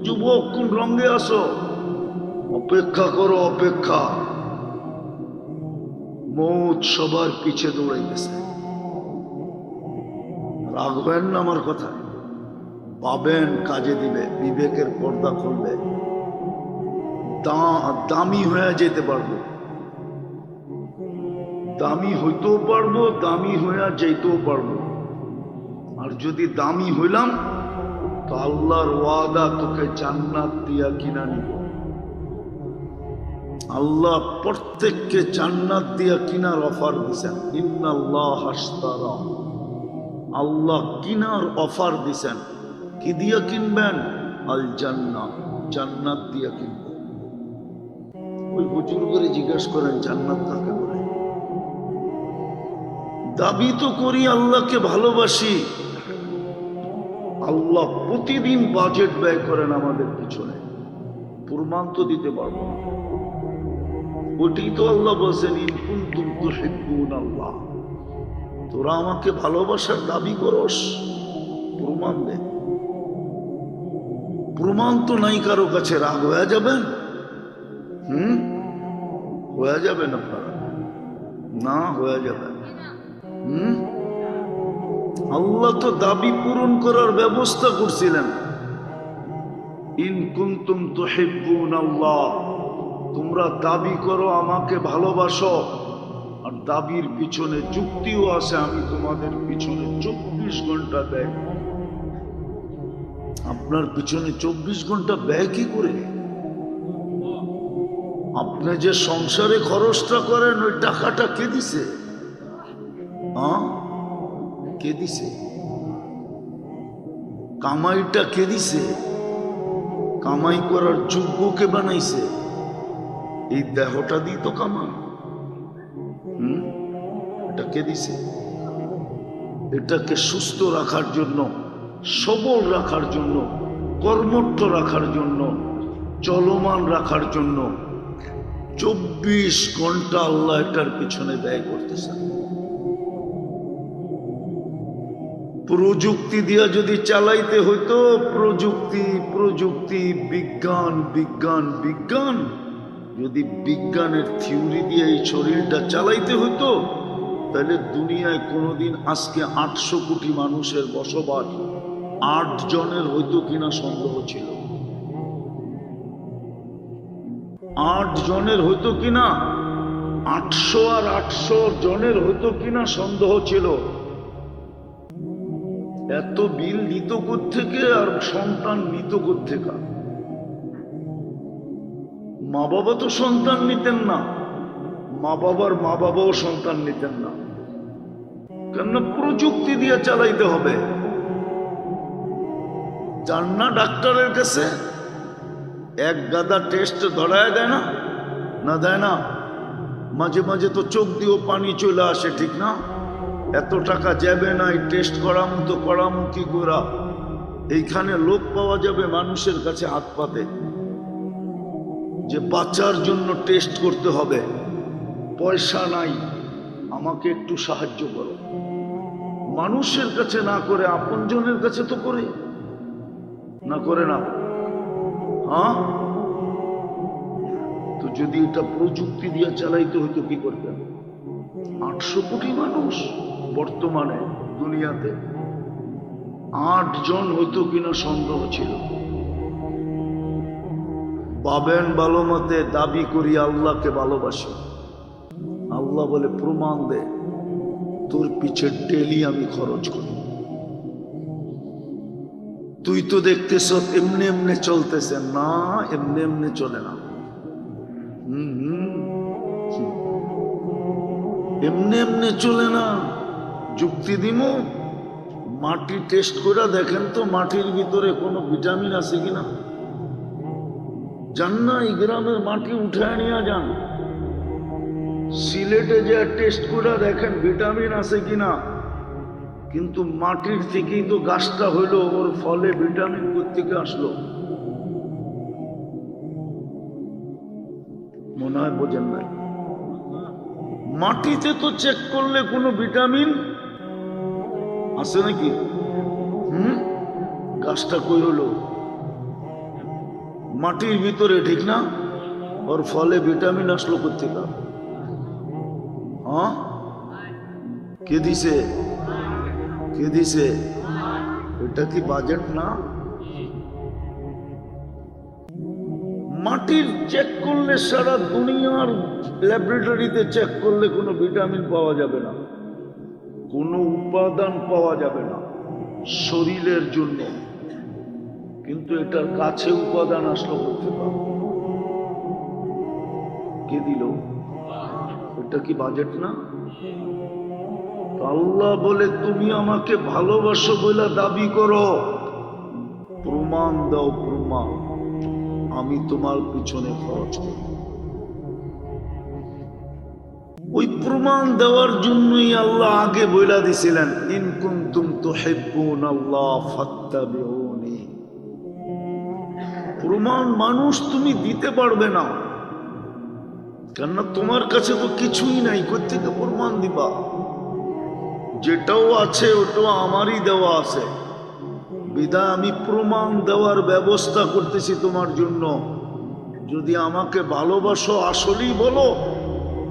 যুবক কোন রঙে আসো? অপেক্ষা করো, অপেক্ষা। মৌত সবার পিছে দৌড়াইতেছে। রাখবেন না আমার কথা, পাবেন, কাজে দিবে, বিবেকের পর্দা খুলবে, দামি হয়ে যেতে পারবো, দামি হইতেও পারবো, দামি হইয়া যেতেও পারবো। আর যদি দামি হইলাম তো আল্লাহর ওয়াদা, তোকে জান্নাত দিয়া কিনা নিব। আল্লাহ প্রত্যেককে জান্নাত দিয়া কিনার অফার দিছেন। ইন্নাল্লাহ আশতারা, আল্লাহ কিনার অফার দিছেন। কি দিয়া কিনবেন? আল জান্নাত, জান্নাত দিয়া কিনবেন। ওই হুজুর করে জিজ্ঞাসা করেন জান্নাত কাকে বলে? দাবি তো করি আল্লাহকে ভালোবাসি, আল্লাহ প্রতিদিন বাজেট ব্যয় করেন আমাদের পিছনে, প্রমাণ তো দিতে পারবো না। ওটাই তো আল্লাহ বলছেন, ইন কুনতুম তুহিব্বুনাল্লাহ, তোরা আমাকে ভালোবাসার দাবি করস, প্রমাণ দে। প্রমাণ তো নাই কারো কাছে। রাগ হয়ে যাবেন? হয়ে যাবেন আপনারা? না, হয়ে যাবেন। আল্লাহ তো দাবি পূরণ করার ব্যবস্থা করছিলেন। ইন কুনতুম তুহিব্বুনাল্লাহ, তোমরা দাবি করো আমাকে ভালোবাসো, আর দাবির পিছনে যুক্তিও আছে। আমি তোমাদের পিছনে 24 ঘন্টা ব্যয়। আপনার পিছনে 24 ঘন্টা ব্যয় কি করে? আপনি যে সংসারে খরচটা করেন, ওই টাকাটা কে দিছে? কে দিছে? কামাইটা কে দিছে? কামাই করার যোগ্য কে বানাইছে? এই দেহটা দিয়ে তো কামান। এটা কে দিছে? এটাকে সুস্থ রাখার জন্য, সবল রাখার জন্য, কর্মঠ রাখার জন্য, চলমান রাখার জন্য 24 ঘন্টা আল্লাহ এটার পিছনে ব্যয় করতেছেন। প্রযুক্তি দিয়া যদি চালাইতে হইতো, প্রযুক্তি প্রযুক্তি, বিজ্ঞান বিজ্ঞান বিজ্ঞান, যদি বিজ্ঞানের থিওরি দিয়ে এই শরীরটা চালাইতে হইতো, তাহলে দুনিয়ায় কোনোদিন আজকে 800 কোটি মানুষের বসবাস 8 জনের হইতো কিনা সন্দেহ ছিল। 8 জনের হইতো কিনা, 800 আর 800 জনের হইতো কিনা সন্দেহ ছিল। এত বিল নিত কোত্থেকে, আর সন্তান নিত কোত্থেকে? মা বাবা তো সন্তান নিতেন না, মা বাবার মা বাবাও সন্তান নিতেন না। কেননা প্রযুক্তি দিয়ে চালাইতে হবে। যান না ডাক্তারের কাছে, এক গাদা টেস্ট ধরায় দেয় না? না দেয় না? মাঝে মাঝে তো চোখ দিয়েও পানি চলে আসে, ঠিক না? এত টাকা যাবে না, এই টেস্ট করামু তো করামু কি করা? এইখানে লোক পাওয়া যাবে মানুষের কাছে হাত পাতে, যে বাচ্চার জন্য টেস্ট করতে হবে, পয়সা নাই, আমাকে একটু সাহায্য করো। মানুষের কাছে না করে আপনজনের কাছে তো করে, না করে না? তো যদি এটা প্রযুক্তি দিয়ে চালাইতে হইতো, কি করতেন? 800 কোটি মানুষ বর্তমানে দুনিয়াতে, 8 জন হইতো কিনা সন্দেহ ছিল। পাবেন ভালো মতে। দাবি করি আল্লাহকে ভালোবাসি, আল্লাহ বলে প্রমাণ দে, তোর পিছে ডেলি আমি খরচ করি। তুই তো দেখতেছ এমনি এমনি চলতেছে না, এমনি এমনি চলে না। এমনি এমনি চলে না। যুক্তি দিব, মাটি টেস্ট করে দেখেন তো মাটির ভিতরে কোনো ভিটামিন আছে কিনা। যান না, এই গ্রামের মাটি উঠায় নিয়ে যান, সিলেটে যে টেস্ট করে দেখেন ভিটামিন আছে কিনা। কিন্তু মাটির থেকেই তো গাছটা হইলো, ওর ফলে ভিটামিন কোত্থেকে আসলো? মনে হয় বোঝেন নাই। মাটিতে তো চেক করলে কোনো ভিটামিন আছে নাকি? গাছটা কই হলো? মাটির ভিতরে, ঠিক না? ওর ফলে ভিটামিন আসলো কোথেকে? হ্যাঁ, কে দিছে? কে দিছে? এটা কি বাজেট না? মাটির চেক করলে, সারা দুনিয়ার ল্যাবরেটরিতে চেক করলে কোনো ভিটামিন পাওয়া যাবে না, কোনো উপাদান পাওয়া যাবে না শরীরের জন্য। কিন্তু এটার কাছে উপাদান আসলো করতে পারবে, কে দিল? এটা কি বাজেট না? আল্লাহ বলে তুমি আমাকে ভালোবাসো বলে দাবি করো, প্রমাণ দাও, প্রমাণ, আমি তোমার পিছনে খরচ করি। ওই প্রমাণ দেওয়ার জন্যই আল্লাহ আগে বইলা দিছিলেন, ইন কুনতুম তুহিব্বুনাল্লাহ ফাত্তাবিউনি। প্রমাণ মানুষ তুমি দিতে পারবে না, কেননা তোমার কাছে তো কিছুই নাই, কোত্থেকে প্রমাণ দিবা? যেটাও আছে ওটাও আমারই দেওয়া আছে, বিধায় আমি প্রমাণ দেওয়ার ব্যবস্থা করতেছি তোমার জন্য। যদি আমাকে ভালোবাসো আসলেই বলো,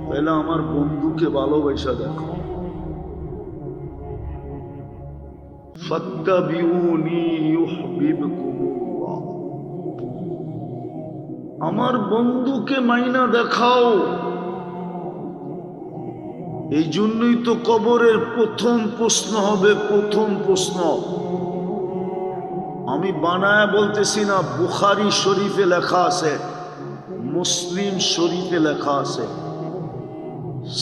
তাহলে আমার বন্ধুকে ভালোবাসা দেখো। ফাত্তাবিউনি ইউহিব্বুকুমুল্লাহ, আমার বন্ধুকে মাইনা দেখাও। এই জন্যই তো কবরের প্রথম প্রশ্ন হবে, প্রথম প্রশ্ন। আমি বানায় বলতেছি না, বুখারী শরীফে লেখা আছে, মুসলিম শরীফে লেখা আছে।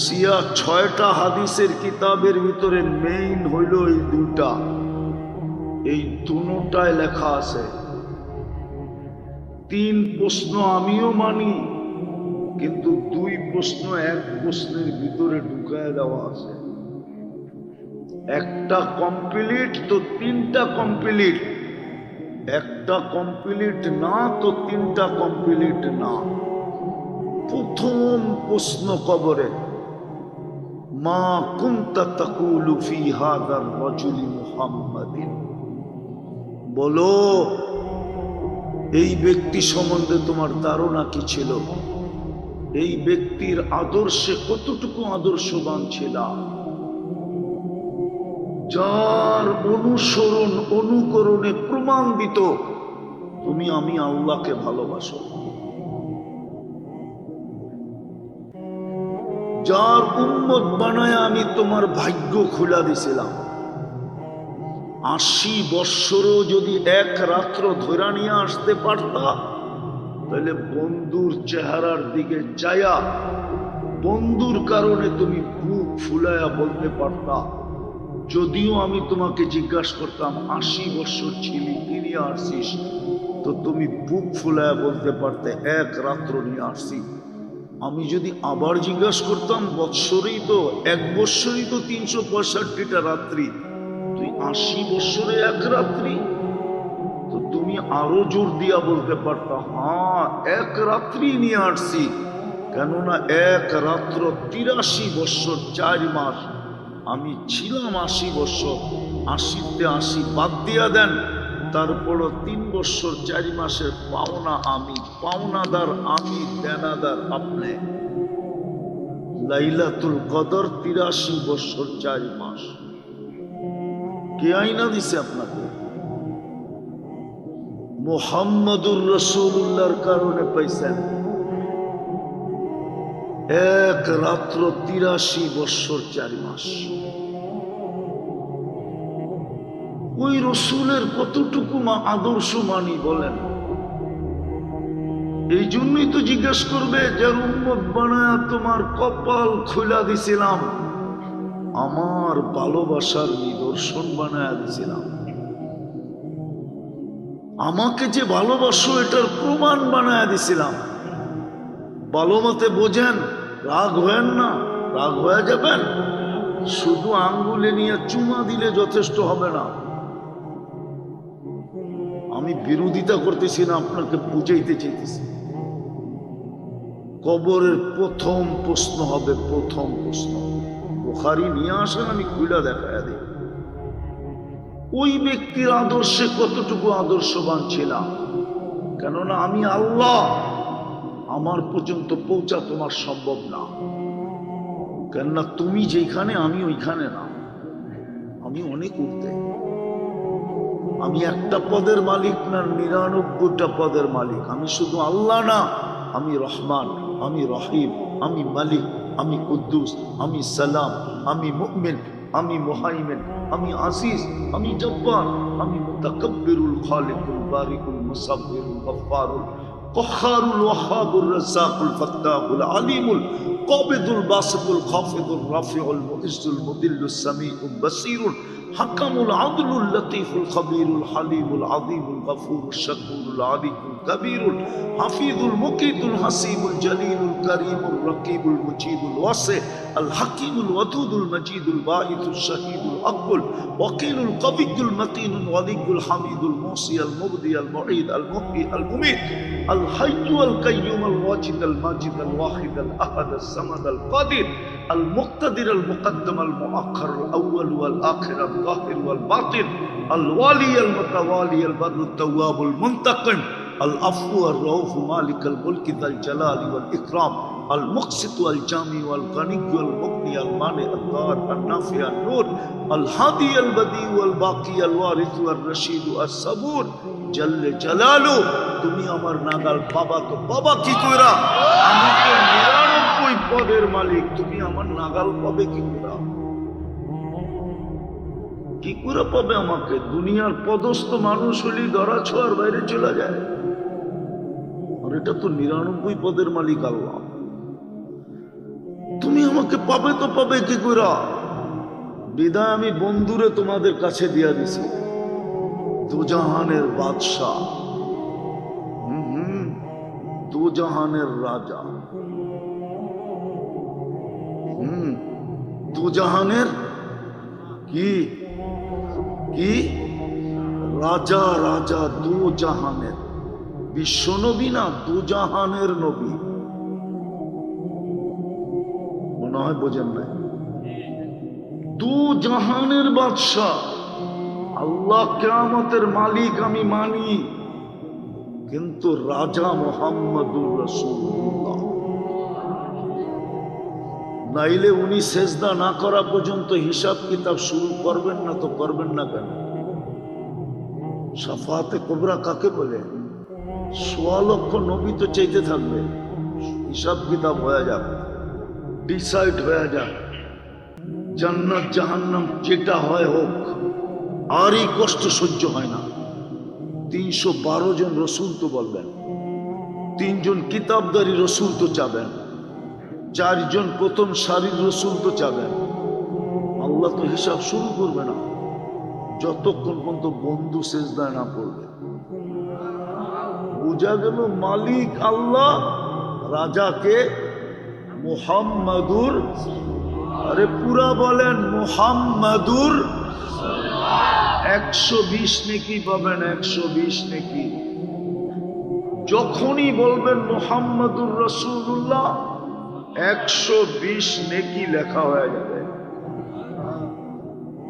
সিয়া 6টা হাদিসের কিতাবের ভিতরে মেইন হইল এই দুটা, এই দুটায় লেখা আছে। 3 প্রশ্ন আমিও মানি, কিন্তু 2 প্রশ্ন এক প্রশ্নের ভিতরে ঢুকায় দেওয়া আছে। একটা কমপ্লিট তো 3টা কমপ্লিট, একটা কমপ্লিট না তো 3টা কমপ্লিট না। প্রথম প্রশ্ন কবরে, মা কুনতা তাকুলু ফি হাদার রাজুলি মুহাম্মাদিন, বলো এই ব্যক্তি সম্বন্ধে তোমার ধারণা কি ছিল? এই ব্যক্তির আদর্শে কতটুকু আদর্শবান ছিল? যার অনুসরণ অনুকরণে প্রমাণ দিত তুমি আমি আল্লাহকে ভালোবাসো, যার উম্মত বানায় আমি তোমার ভাগ্য খুলা দিছিলাম। 80 বৎসরও যদি এক রাত্র ধরে নিয়ে আসতে পারতা, তাহলে বন্ধুর চেহারার দিকে যায়া বন্ধুর কারণে তুমি বুক ফুলায়া বলতে পারতা, যদিও আমি তোমাকে জিজ্ঞাসা করতাম 80 বৎসর ছিলি, কি নিয়ে আসছিস, তো তুমি বুক ফুলায়া বলতে পারতে এক রাত্র নিয়ে আসছি। আমি যদি আবার জিজ্ঞাসা করতাম বৎসরেই তো, 1 বৎসরই তো 365টা রাত্রি, তুই 80 বৎসরে এক রাত্রি, তো তুমি আরো জোর দিয়া বলতে পারতা, হ্যাঁ এক রাত্রি নিয়ে আসছি, কেননা এক রাত্র 83 বৎসর 4 মাস, আমি ছিলাম 80 বৎসর, 80তে 80 বাদ দিয়া দেন, তারপরও 3 বৎসর 4 মাসের পাওনা আমি, পাওনাদার আমি, দেনাদার আপনি। লাইলাতুল কদর 83 বৎসর 4 মাস, কে আইনা দিছে আপনাকে? মুহাম্মদুর রাসূলুল্লাহর কারণে পাইছেন। এক রাত্র 83 বৎসর 4 মাস। ওই রসুলের কতটুকু আদর্শ মানি বলেন? এই জন্যই তো জিজ্ঞেস করবে, যার উম্মত বানায়া তোমার কপাল খুলা দিছিলাম, আমার ভালোবাসার নিদর্শন বানায়া দিছিলাম, আমাকে যে ভালোবাসো এটার প্রমাণ বানায়া দিছিলাম। ভালো মতে বোঝেন, রাগ হয়েন না, রাগ হয়ে যাবেন, শুধু আঙ্গুলে নিয়ে চুমা দিলে যথেষ্ট হবে না। আমি বিরোধিতা করতেছি না, আপনাকে বুঝাইতে চাইতেছি। কবরের প্রথম প্রশ্ন হবে, প্রথম প্রশ্ন। বুখারী নিয়ে আসেন, আমি খুলে দেখায় দিই ওই ব্যক্তির আদর্শে কতটুকু আদর্শবান ছিলাম। কেননা আমি আল্লাহ, আমার পর্যন্ত পৌঁছা তোমার সম্ভব না। কেননা তুমি যেখানে আমি ওইখানে না, আমি অনেক ঊর্ধ্বে। আমি একটা পদের মালিক না, 99টা পদের মালিক। আমি শুধু আল্লাহ না, আমি রহমান, আমি রহিম, আমি মালিক, আমি কুদ্দুস, আমি সালাম, আমি মুমিন, আমি মুহাইমিন, আমি আজিজ, আমি জব্বার, আমি মুতাকাব্বিরুল খালিকুল বারিকুল মুসাব্বিরুল গফফারুল قهار الوهاب الرزاق الفتاح العليم القابض الباسط الخافض الرافع المعز المذل السميع البصير حكم العدل اللطيف الخبير الحليم العظيم الغفور الشكور العلي الكبير الحفيظ المقيت الحسيب الجليل الكريم الرقيب المجيد الواسع الحكيم الودود المجيد الباعث الشهيد الأقبل وكيل القوي المتين الولي الحميد الموصي المبدي المعيد المحيي المميت الحي القيوم الواجد الماجد الواحد الأحد الصمد القادر المقتدر المقدم المؤخر الأول والآخر الظاهر والباطن الوالي المتوالي البر التواب المنتقم العفو الرؤوف مالك الملك ذا الجلال والإكرام المقسط والجامع والغني والمغني المانع الضار النافع النور الهادي البديع والباقي الوارث والرشيد الصبور জল্লে জালালু। তুমি আমার নাগাল বাবা, তো বাবা কি কইরা? আমি তো 99 পদের মালিক, তুমি আমার নাগাল পাবে কি কইরা? কি করে পাবে আমাকে? দুনিয়ার পদস্থ মানুষ হলেই ধরা ছোঁয়ার বাইরে চলে যায়, আর এটা তো 99 পদের মালিক আল্লাহ। তুমি আমাকে পাবে তো পাবে কি কইরা? বিদায় আমি বন্ধুরে তোমাদের কাছে দিয়া দিছি, দুজাহানের বাদশাহ, দুজাহানের রাজা, দুজাহানের কি কি রাজা, রাজা দুজাহানের, বিশ্ব নবী না, দুজাহানের নবী। মনে হয় বোঝেন নাই? দুজাহানের বাদশাহ আল্লাহ, কিয়ামতের মালিক আমি মানি, কিন্তু রাজা মুহাম্মদুর রাসূলুল্লাহ। নাইলে উনি সেজদা না করা পর্যন্ত হিসাব কিতাব শুরু করবেন না, তো করবেন না কেন? শাফাতে কুবরা কাকে বলে? 1.25 লক্ষ নবী তো চাইতে থাকবে, হিসাব কিতাব হয়ে যাক, ডিসাইড হয়ে যাক, জান্নাত জাহান্নাম যেটা হয় হোক। আর এই কষ্ট সহ্য হয় না। 312 জন রসুল তো বলবেন, 3 জন কিতাবদারি রসুল তো চাবেন, 4 জন প্রথম সারির রসুল তো চাবেন। আল্লাহ তো হিসাব শুরু করবে না যতক্ষণ পর্যন্ত বন্ধু সেজদায় না পড়বে। বোঝা গেল মালিক আল্লাহ, রাজাকে মুহাম্মাদুর, আরে পুরা বলেন মুহাম্মাদুর। 120 নেকি পাবেন, 120 নেকি। যখনই বলবেন মুহাম্মাদুর রাসূলুল্লাহ, 120 নেকি লেখা হয়ে যাবে।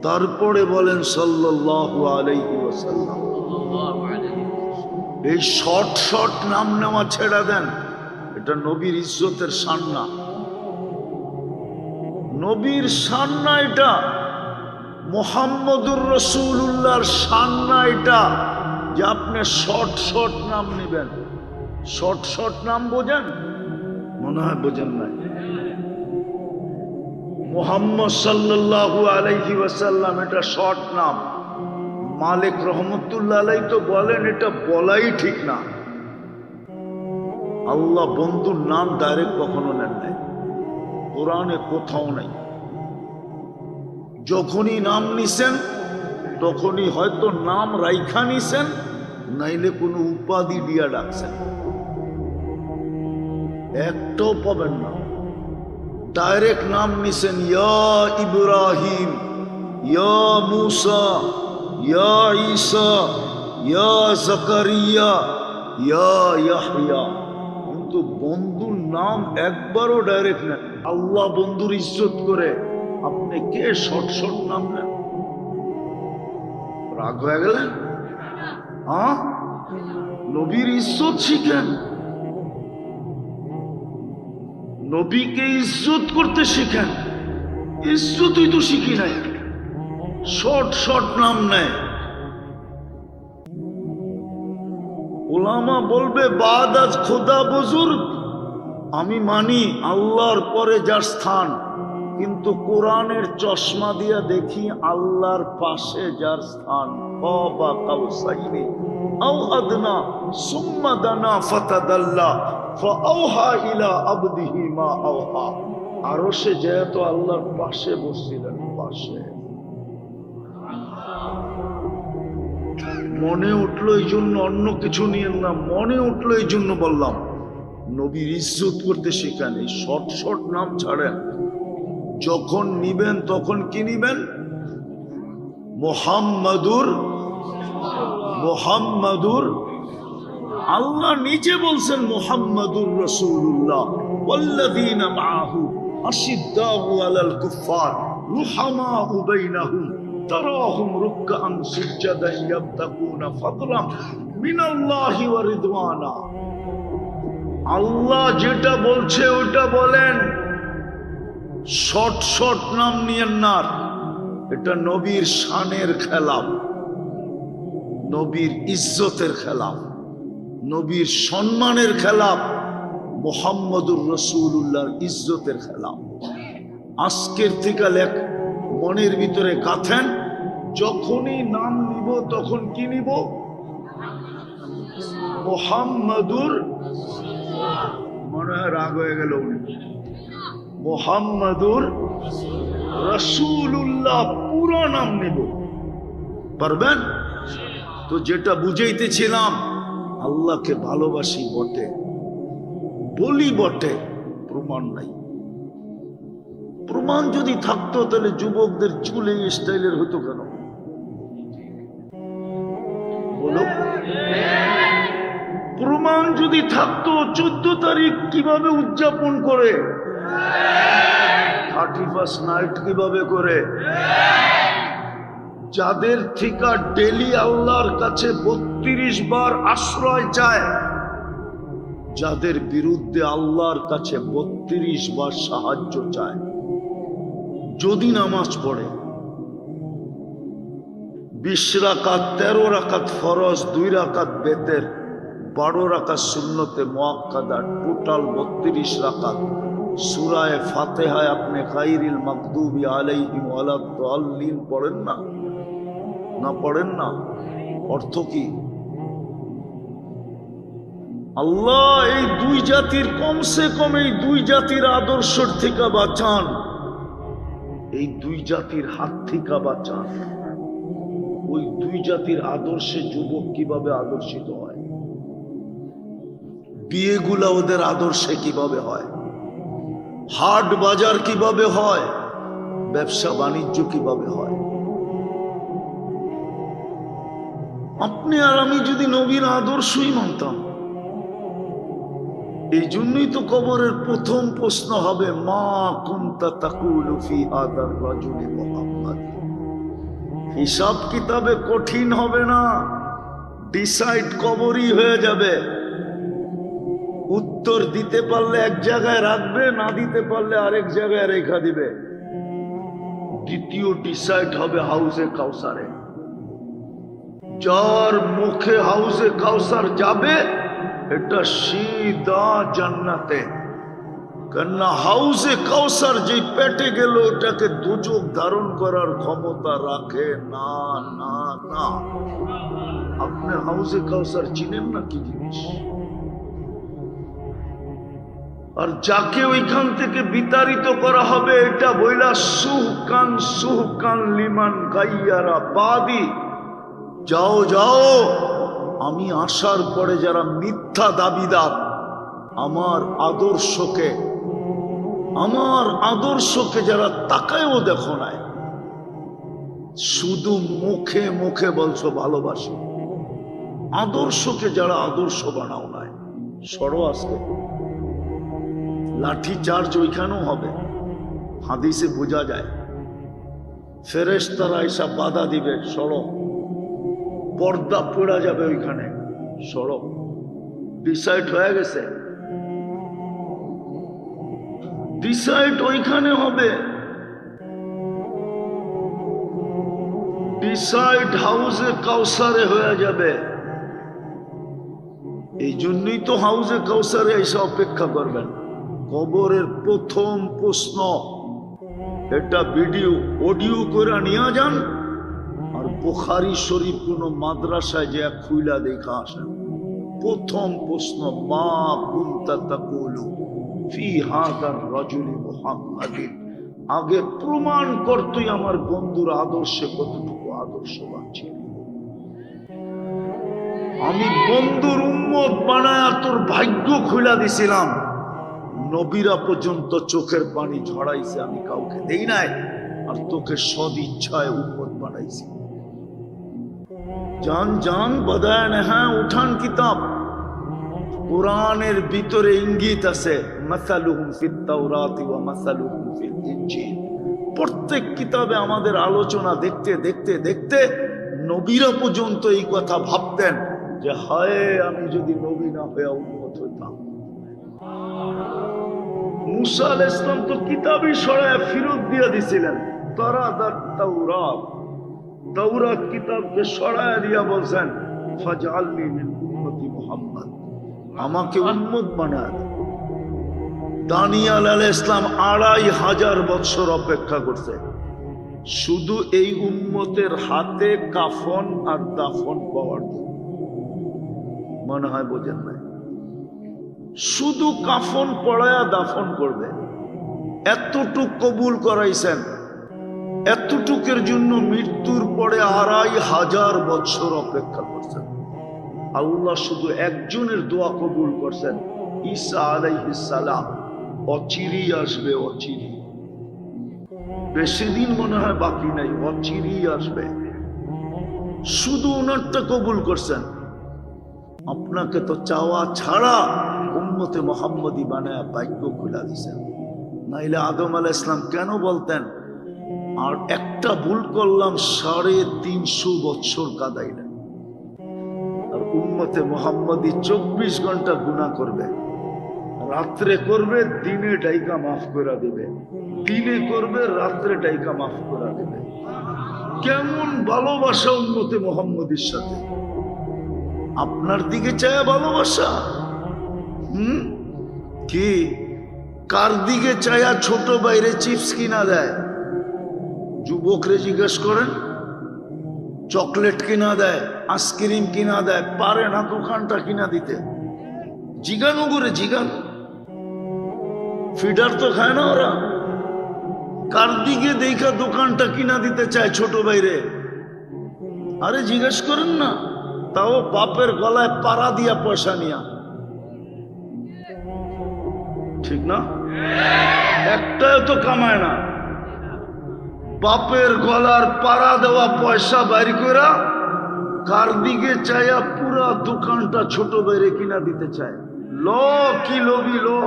তারপরে বলেন সাল্লাল্লাহু আলাইহি ওয়াসাল্লাম। এই শর্ট শর্ট নাম নেওয়া ছেড়ে দেন, এটা নবীর ইজ্জতের শান না, নবীর শান না এটা, মুহাম্মদুর রাসূলুল্লাহর শান না এটা, যে আপনি শর্ট শর্ট নাম নেবেন। শর্ট শর্ট নাম বোঝেন? মনে হয় বোঝেন নাই। মুহাম্মদ সাল্লাল্লাহু আলাইহি ওয়াসাল্লাম এটা শর্ট নাম। মালিক রহমতুল্লাহ আলাইহি তো বলেন এটা বলাই ঠিক না। আল্লাহ বন্ধুর নাম ডাইরেক্ট কখনো নেন নাই, কোরআনে কোথাও নাই। যখনই নাম নিছেন তখনই হয়তো নাম রাইখা নিছেন, নাইলে কোনো উপাধি দিয়া ডাকছেন, একটাও পাবেন না। ডাইরেক্ট নাম নিছেন, ইয়া ইব্রাহিম, ইয়া মুসা, ইয়া ঈসা, ইয়া জাকারিয়া, ইয়া ইয়াহইয়া। কিন্তু বন্ধুর নাম একবারও ডাইরেক্ট নেন। আল্লাহ বন্ধুর ইজ্জত করে, আপনি কে শর্ট শর্ট নাম নেন? রাগ হয়ে গেলেন? নবীর ইজ্জত শিখেন, নবীকে ইজ্জত করতে শিখেন। ইজ্জতই তো শিখি নাই, শর্ট শর্ট নাম নেয়। ওলামা বলবে বাদ আজ খোদা বুজুর্গ, আমি মানি আল্লাহর পরে যার স্থান, কিন্তু কোরআনের চশমা দিয়া দেখি আল্লাহর পাশে যার স্থান। বা কাউসাইনি আও আদনা সুম্মা দানা ফাতাদাল্লা ফাআওহা ইলা আবদিহি মা আওহা। আরশে যেহেতু আল্লাহর পাশে বসছিলেন, পাশে মনে উঠলো এই জন্য, অন্য কিছু নিয়ে না, মনে উঠলো এই জন্য বললাম নবীর ইজ্জত করতে শিখেন। এই শর্ট শর্ট নাম ছাড়েন, যখন নিবেন তখন কি নিবেন? মুহাম্মাদুর, মুহাম্মাদুর। আল্লাহ নিজে বলছেন মুহাম্মাদুর রাসূলুল্লাহ ওয়াল্লাযীনা মাআহু আশিদ্দাউ আলাল কুফফার রুহামাউ বাইনাহুম তারাহুম রুকআন সুজদান ইয়াবতাগুনা ফাদলান মিনাল্লাহি ওয়া রিদওয়ানা। আল্লাহ যেটা বলছে ওটা বলেন, শর্ট শর্ট নাম নিয়েন না। এটা নবীর শানের খেলাফ, নবীর ইজ্জতের খেলাফ, নবীর সম্মানের খেলাফ, মুহাম্মদুর রাসূলুল্লাহর ইজ্জতের খেলাফ। আজকের থেকে মনের ভিতরে গাঁথেন, যখনই নাম নিব তখন কি নিব? মুহাম্মদুর, মনে হয় রাগ হয়ে গেল উনি, মুহাম্মদুর রাসূলুল্লাহ পুরো নাম নিব। পারবেন তো? যেটা বুঝাইতেছিলাম, আল্লাহকে ভালোবাসি বটে, বলি বটে, প্রমাণ নাই। প্রমাণ যদি থাকতো তাহলে যুবকদের চুল এই স্টাইলের হতো কেন? বলো, প্রমাণ যদি থাকতো 14 তারিখ কিভাবে উদযাপন করে, 31st নাইট কিভাবে করে, যাদের থেকে ডেলি আল্লাহর কাছে 32 বার আশ্রয় চায়, যাদের বিরুদ্ধে আল্লাহর কাছে 32 বার সাহায্য চায়, যদি নামাজ পড়ে 20 রাকাত, 13 রাকাত ফরজ, 2 রাকাত বেতের, 12 রাকাত সুন্নতে মুআক্কাদা, টোটাল 32 রাকাত। সূরায়ে ফাতিহায় আপনি গায়রিল মাগদুবি আলাইহিম ওয়ালাদ-দাল্লিন পড়েন না? না পড়েন না? অর্থ কি? আল্লাহ এই দুই জাতির, কমসে কম এই দুই জাতির আদর্শের থেকে বাঁচান, এই দুই জাতির হাত থেকে বাঁচান। ওই দুই জাতির আদর্শে যুবক কিভাবে আদর্শিত হয়, বিয়েগুলা ওদের আদর্শে কিভাবে হয়, হাট বাজার কিভাবে হয়, ব্যবসা বাণিজ্য কিভাবে হয়। আপনি আর আমি যদি নবীর আদর্শই মানতাম, এই জন্যই তো কবরের প্রথম প্রশ্ন হবে মা কুনতা তাকুলু ফি হাদার রাজুলি মুহাম্মদ। হিসাব কিতাবে কঠিন হবে না, ডিসাইড কবরই হয়ে যাবে। উত্তর দিতে পারলে এক জায়গায় রাখবে, না দিতে পারলে আরেক জায়গায় রেখা দিবে। দ্বিতীয় ডিসাইড হবে হাউজে কাউসারে। যার মুখে হাউজে কাউসার যাবে এটা সিধা জান্নাতে। কেননা হাউজে কাউসার যে পেটে গেল ওটাকে দুজক ধারণ করার ক্ষমতা রাখে না। না না, আপনি হাউজে কাউসার চিনেন না কি জিনিস? আর যাকে ওইখান থেকে বিতাড়িত করা হবে এটা বইলা সুহকান সুহকান লিমান গাইয়ারা বাদি, যাও যাও, আমি আসার পরে যারা মিথ্যা দাবিদার, আমার আদর্শকে যারা তাকায়ও দেখো নাই, শুধু মুখে মুখে বলছো ভালোবাসি, আদর্শকে যারা আদর্শ বানাও নাই, সরো আজকে। লাঠি চার্জ ওইখানেও হবে, হাদিসে বোঝা যায়। ফেরেশতারা এসব বাধা দিবে, সরো। পর্দা পড়া যাবে ওইখানে, সরো। ডিসাইড হয়ে গেছে, ডিসাইড ওইখানে হবে, ডিসাইড হাউজে কাউসারে হয়ে যাবে। এই জন্যই তো হাউজে কাউসারে এসে অপেক্ষা করবেন। কবরের প্রথম প্রশ্ন, এটা ভিডিও অডিও করে নিয়ে যান আর বুখারী শরীফ কোন মাদ্রাসায় যে খুইলা দেখা আসেন। প্রথম প্রশ্ন, মা কুনতা তাকুলু ফি হাযার রাজুলি মুহাম্মাদিন। আগে প্রমাণ করতই আমার বন্ধুর আদর্শে কতটুকু আদর্শবান ছিল। আমি বন্ধুর উম্মত বানায়া তোর ভাগ্য খুইলা দিছিলাম। নবীরা পর্যন্ত চোখের পানি ঝরাইছে, আমি কাউকে দেই নাই, আর তোকে সদিচ্ছায় উম্মত বানাইছি। জান জান বদায়ন, হ্যাঁ উঠান কিতাব। কোরআনের ভিতরে ইঙ্গিত আছে, মাসালুহুম ফিত তাওরাতি ওয়া মাসালুহুম ফিল ইনজিল। প্রত্যেক কিতাবে আমাদের আলোচনা দেখতে দেখতে দেখতে নবীরা পর্যন্ত এই কথা ভাবতেন যে হায় আমি যদি নবী না হয়ে উম্মত হইতাম। মুসা আলাইহিস সালাম তো কিতাবই সরায় ফিরত দিয়ে দিছিলেন। তারাদাত তাওরাত, তাওরাত কিতাবকে সরায় দিয়া বলছেন ফাজআলনি মিন উম্মতি মুহাম্মদ, আমাকে উম্মত বানায়। দানিয়েল আলাইহিস সালাম 2500 বছর অপেক্ষা করছে শুধু এই উম্মতের হাতে কাফন আর দাফন পাওয়ার জন্য। মনে হয় বোঝেন নাই, শুধু কাফন পড়ায়া দাফন করবে। এতটুক কবুল করাইছেন, এতটুকের জন্য মৃত্যুর পরে 2500 বছর অপেক্ষা করছেন। আল্লাহ শুধু একজনের দোয়া কবুল করছেন, ঈসা আলাইহিস সালাম। অচিরেই আসবে, অচিরেই, বেশি দিন মনে হয় বাকি নাই, অচিরেই আসবে। শুধু ওনারটা কবুল করছেন। আপনাকে তো চাওয়া ছাড়া উম্মতে মুহাম্মদী বানায়া ভাগ্য খুলা দিছেন। নাইলে আদম আলাইহিস সালাম কেন বলতেন আর একটা ভুল করলাম 350 বছর কাদাইলেন। আর উম্মতে মুহাম্মদী 24 ঘন্টা গুনাহ করবে, রাত্রে করবে, দিনে ডাইকা মাফ করে দেবে, দিনে করবে, রাত্রে ডাইকা মাফ করে দেবে। কেমন ভালোবাসা উম্মতে মুহাম্মদীর সাথে! আপনার দিকে চায় ভালোবাসা। কি কার দিকে চায়া ছোট বাইরে চিপস কিনা দেয়? যুবকরে জিজ্ঞেস করেন, চকলেট কিনা দেয়, আইসক্রিম কিনা দেয়, পারে না দোকানটা কিনা দিতে। জিগানো করে জিগানো, ফিডার তো খায় না ওরা। কার দিকে দেখা দোকানটা কিনা দিতে চায় ছোট বাইরে? আরে জিজ্ঞেস করেন না, তাও বাপের গলায় পাড়া দিয়া পয়সা নিয়া। ঠিক না? একটাও তো কামায় না, বাপের গলার পাড়া দেওয়া পয়সা বাইর কইরা কার দিকে চাইয়া পুরা দোকানটা ছোট বাইরে কিনা দিতে চায়। লো কি লোভী লো,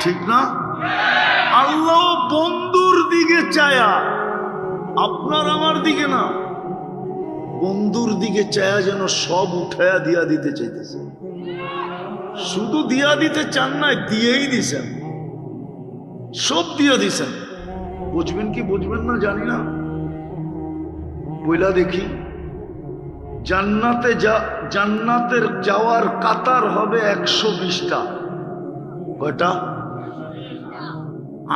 ঠিক না? আল্লাহ বন্ধুর দিকে চায়া, আপনার আমার দিকে না, বন্ধুর দিকে চায়া যেন সব উঠায়া দিয়া দিতে চাইতেছে। শুধু দিয়া দিতে চান না, দিয়েই দিছেন, সব দিয়ে দিছেন। বুঝবেন কি বুঝবেন না জানি না, বইলা দেখি। জান্নাতের যাওয়ার কাতার হবে 120টা। কয়টা?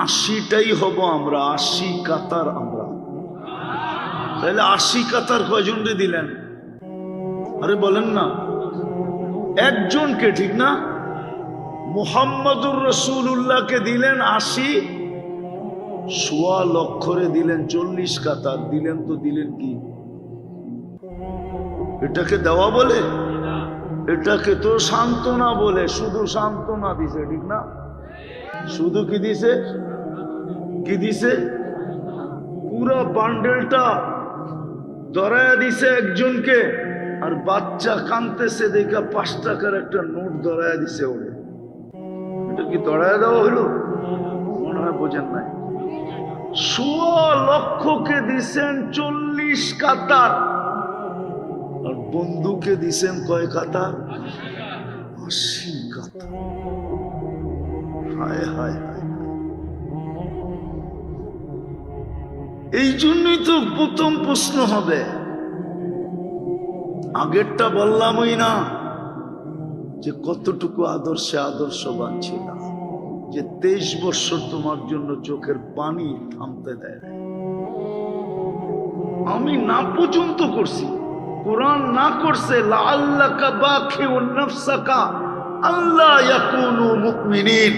80টাই হব আমরা, 80 কাতার আমরা। তাহলে 80 কাতার কয়জনকে দিলেন? আরে বলেন না, একজনকে, ঠিক না? মুহাম্মদুর রাসূলুল্লাহকে দিলেন 80, 1.25 লক্ষরে দিলেন 40 কাতার। দিলেন তো দিলেন কি? এটাকে দেওয়া বলে? এটাকে তো সান্ত্বনা বলে। শুধু সান্ত্বনা দিছে, ঠিক না? শুধু কি দিছে? কি দিছে? পুরা বান্ডেলটা ধরায়া দিছে একজনকে, আর বাচ্চা কাঁদতেছে দেখা 5 টাকার একটা নোট ধরায়া দিছে ওরে। এটা কি ধরায়া দেওয়া হলো? মনে হয় বোঝেন নাই। 1.25 লক্ষকে দিছেন 40 কাতার, আর বন্ধুকে দিছেন কয় কাতার? হাসি কথা, হায় হায় হায়। এই জন্যই তো প্রথম প্রশ্ন হবে, আগেরটা বললামই না যে কতটুকু আদর্শে আদর্শবান ছিল, যে 23 বছর তোমার জন্য চোখের পানি থামতে দেয়। আমি না পর্যন্ত করছি, কোরআন না করছে লাআল্লাকা বাখিউন নাফসাকা আল্লা ইয়াকুনু মুমিনিন।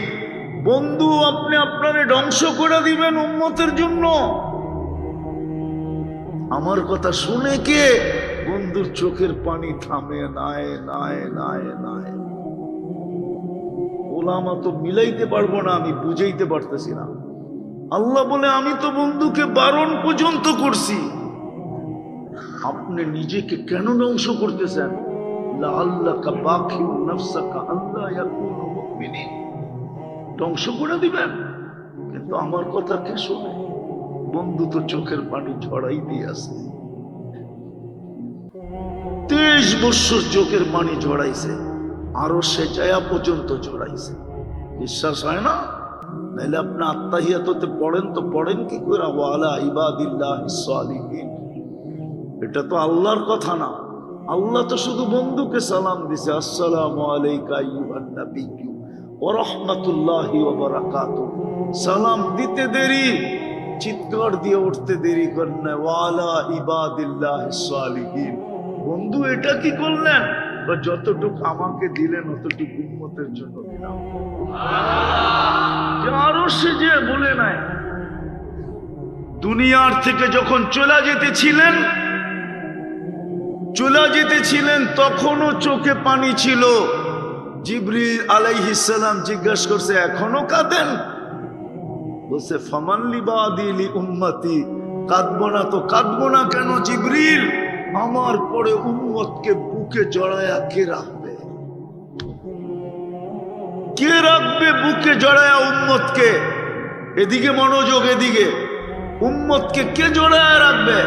বন্ধু, আপনি আপনারে ধ্বংস করে দিবেন উম্মতের জন্য। আমার কথা শুনে কে বন্ধুর চোখের পানি থামে? নাই নাই নাই নাই। ওলামা তো মিলাইতে পারবো না, আমি বুঝাইতে পারতেছি না। আল্লাহ বলে আমি তো বন্ধুকে বারণ পর্যন্ত করছি, আপনি নিজেকে কেন ধ্বংস করতেছেন? লাআল্লাকা বাখিউন নাফসাকা আল্লা ইয়াকুনু মুমিনিন, ধ্বংস করে দিবেন। কিন্তু আমার কথা কে শোনে? বন্ধু তো চোখের পানি ঝরাই দিয়ে আছে, 23 বছর চোখের পানি ঝরাইছে, আরো সে জায়া পর্যন্ত ঝরাইছে। বিশ্বাস হয় না? নাইলে আপনি আত্তাহিয়াতে পড়েন তো পড়েন কি করে ওয়ালা ইবাদিল্লাহিস সালিহিন? এটা তো আল্লাহর কথা না। আল্লাহ তো শুধু বন্ধুকে সালাম দিছে, আসসালামু আলাইকা আইয়ুহান নাবিয়্যু ওয়া রাহমাতুল্লাহি ওয়া বারাকাতুহু। সালাম দিতে দেরি, চিৎকার দিয়ে উঠতে দেরি করেন না, ওয়ালা ইবাদিল্লাহিস সালিহিন। বন্ধু এটা কি করলেন? যতটুকু আমাকে দিলেন অতটুকু উম্মতের জন্য দিলাম। আরো সে যে বলে নাই, দুনিয়ার থেকে যখন চলে যেতেছিলেন তখনও চোখে পানি ছিল। জিবরিল আলাইহিস সালাম জিজ্ঞাসা করছে, এখনো কাঁদেন? বলছে ফামান লিবাদি লি উম্মতি, কাঁদবো না তো কাঁদবো না কেন জিবরিল? আমার পরে উম্মতকে বুকে জড়ায়া কে রাখবে? কে রাখবে বুকে জড়ায়া উম্মতকে? এদিকে মনোযোগ, এদিকে। উম্মতকে কে জড়ায়া রাখবে?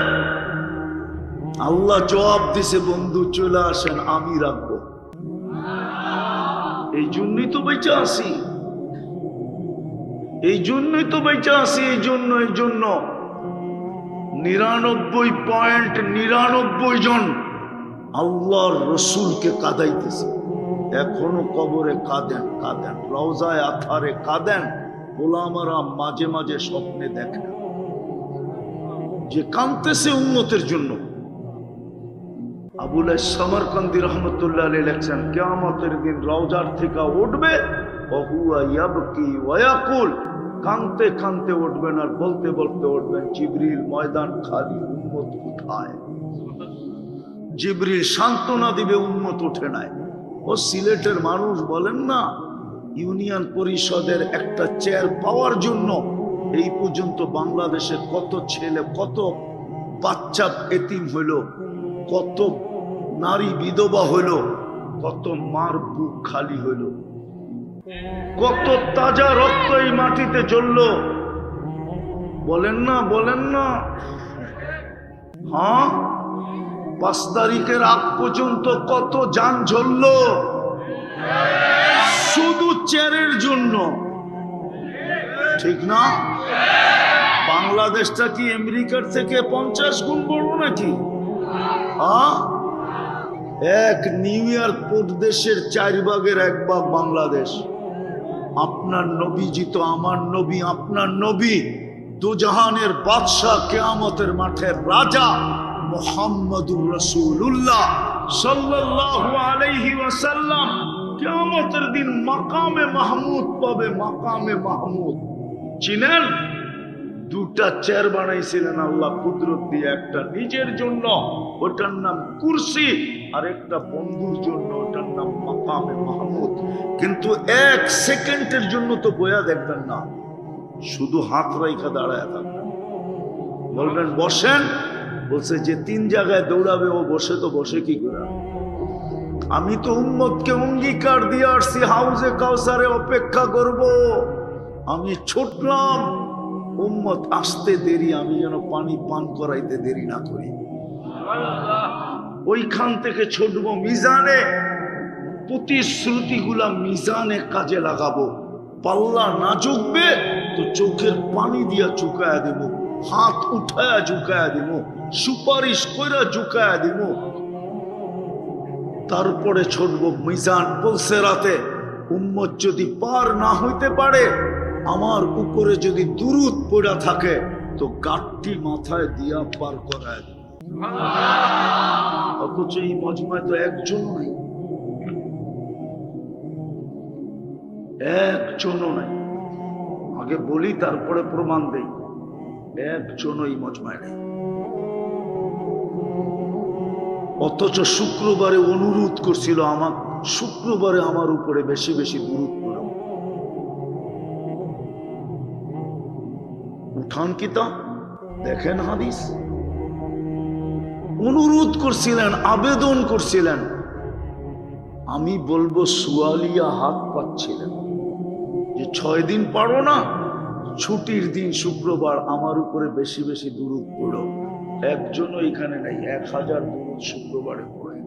আল্লাহ জবাব দিছে, বন্ধু চলে আসেন, আমি রাখবো। এই জন্যই তো বেঁচে আসি, এই জন্যই তো বেঁচে আসি। এই জন্য 99.99 জন আল্লাহর রসুলকে কাঁদাইতেছে। এখনো কবরে কাঁদেন, রওজায় আথারে কাঁদেন। ওলামারা মাঝে মাঝে স্বপ্নে দেখেন যে কাঁদতেছে উম্মতের জন্য। আবুল সামারকান্দি রহমতুল্লাহ আলাইহি লেখছেন, কিয়ামতের দিন রওজার থেকে উঠবে, ওহুয়া ইয়াবকি ওয়া ইয়াকুল, কাঁদতে কাঁদতে উঠবেন আর বলতে বলতে উঠবেন, জিবরিল ময়দান খালি, উম্মত কোথায়? জিবরিল সান্ত্বনা দিবে, উম্মত ওঠে নাই। ও সিলেটের মানুষ বলেন না, ইউনিয়ন পরিষদের একটা চেয়ার পাওয়ার জন্য এই পর্যন্ত বাংলাদেশে কত ছেলে, কত বাচ্চা এতিম হইল, কত নারী বিধবা হইল, কত মার বুক খালি হইল, কত তাজা রক্ত এই মাটিতে জ্বলল। বলেন না, বলেন না? হ্যাঁ, 5 তারিখের আগ পর্যন্ত কত জান জ্বলল শুধু চেয়ারের জন্য, ঠিক না? বাংলাদেশটা কি আমেরিকার থেকে 50 গুণ বড় নাকি? এক নিউ ইয়র্ক দেশের 4 ভাগের 1 ভাগ বাংলাদেশ। আপনার নবীজি তো আমার নবী, আপনার নবী দুজাহানের বাদশাহ, কিয়ামতের মাঠের রাজা মুহাম্মদুর রাসূলুল্লাহ সাল্লাল্লাহু আলাইহি ওয়াসাল্লাম কিয়ামতের দিন মাকামে মাহমুদ পাবে। মাকামে মাহমুদ চিনেন? 2টা চেয়ার বানাইছিলেন আল্লাহ কুদরত দিয়ে, একটা নিজের জন্য, ওটার নাম কুরসি, আর একটা বন্ধুর জন্য, ওটার নাম মাকামে মাহমুদ। কিন্তু 1 সেকেন্ডের জন্য তো বয়া দেখবেন না, শুধু হাত রাইখা দাঁড়ায় থাকবেন। বলবেন বসেন, বলছে যে 3 জায়গায় দৌড়াবে ও বসে, তো বসে কি করে? আমি তো উম্মতকে অঙ্গীকার দিয়ে আসছি, হাউজে কাউসারে অপেক্ষা করব। আমি ছুটলাম, উম্মত আসতে দেরি, আমি যেন পানি পান করাইতে দেরি না করি। ওইখান থেকে ছুটবো মিজানে, প্রতিশ্রুতিগুলা মিজানে কাজে লাগাবো। পাল্লা না ঝুঁকবে তো চোখের পানি দিয়া ঝুঁকায়া দেব, হাত উঠায়া ঝুঁকায়া দেব, সুপারিশ কইরা ঝুঁকায়া দেব, তারপরে ছড়ব মিজান। বলছে রাতে উম্মত যদি পার না হইতে পারে, আমার উপরে যদি দুরূদ পড়া থাকে তো গাঁটটি মাথায় দিয়া পার করায় দেব। অথচ এই মজমায় তো একজন নাই, একজনও নাই। আগে বলি তারপরে প্রমাণ দেই, একজনও এই মজমায় নেই। অথচ শুক্রবারে অনুরোধ করছিল আমার, শুক্রবারে আমার উপরে বেশি বেশি দুরূদ পড়ো। উঠান কিতাব দেখেন, হাদিস অনুরোধ করছিলেন, আবেদন করছিলেন। আমি বলবো সুয়ালিয়া হাত পাচ্ছিলেন যে 6 দিন পারো না, ছুটির দিন শুক্রবার আমার উপরে বেশি বেশি দুরূদ পড়ো। একজনও এখানে নাই। 1000 দুরূদ শুক্রবারে পড়ে।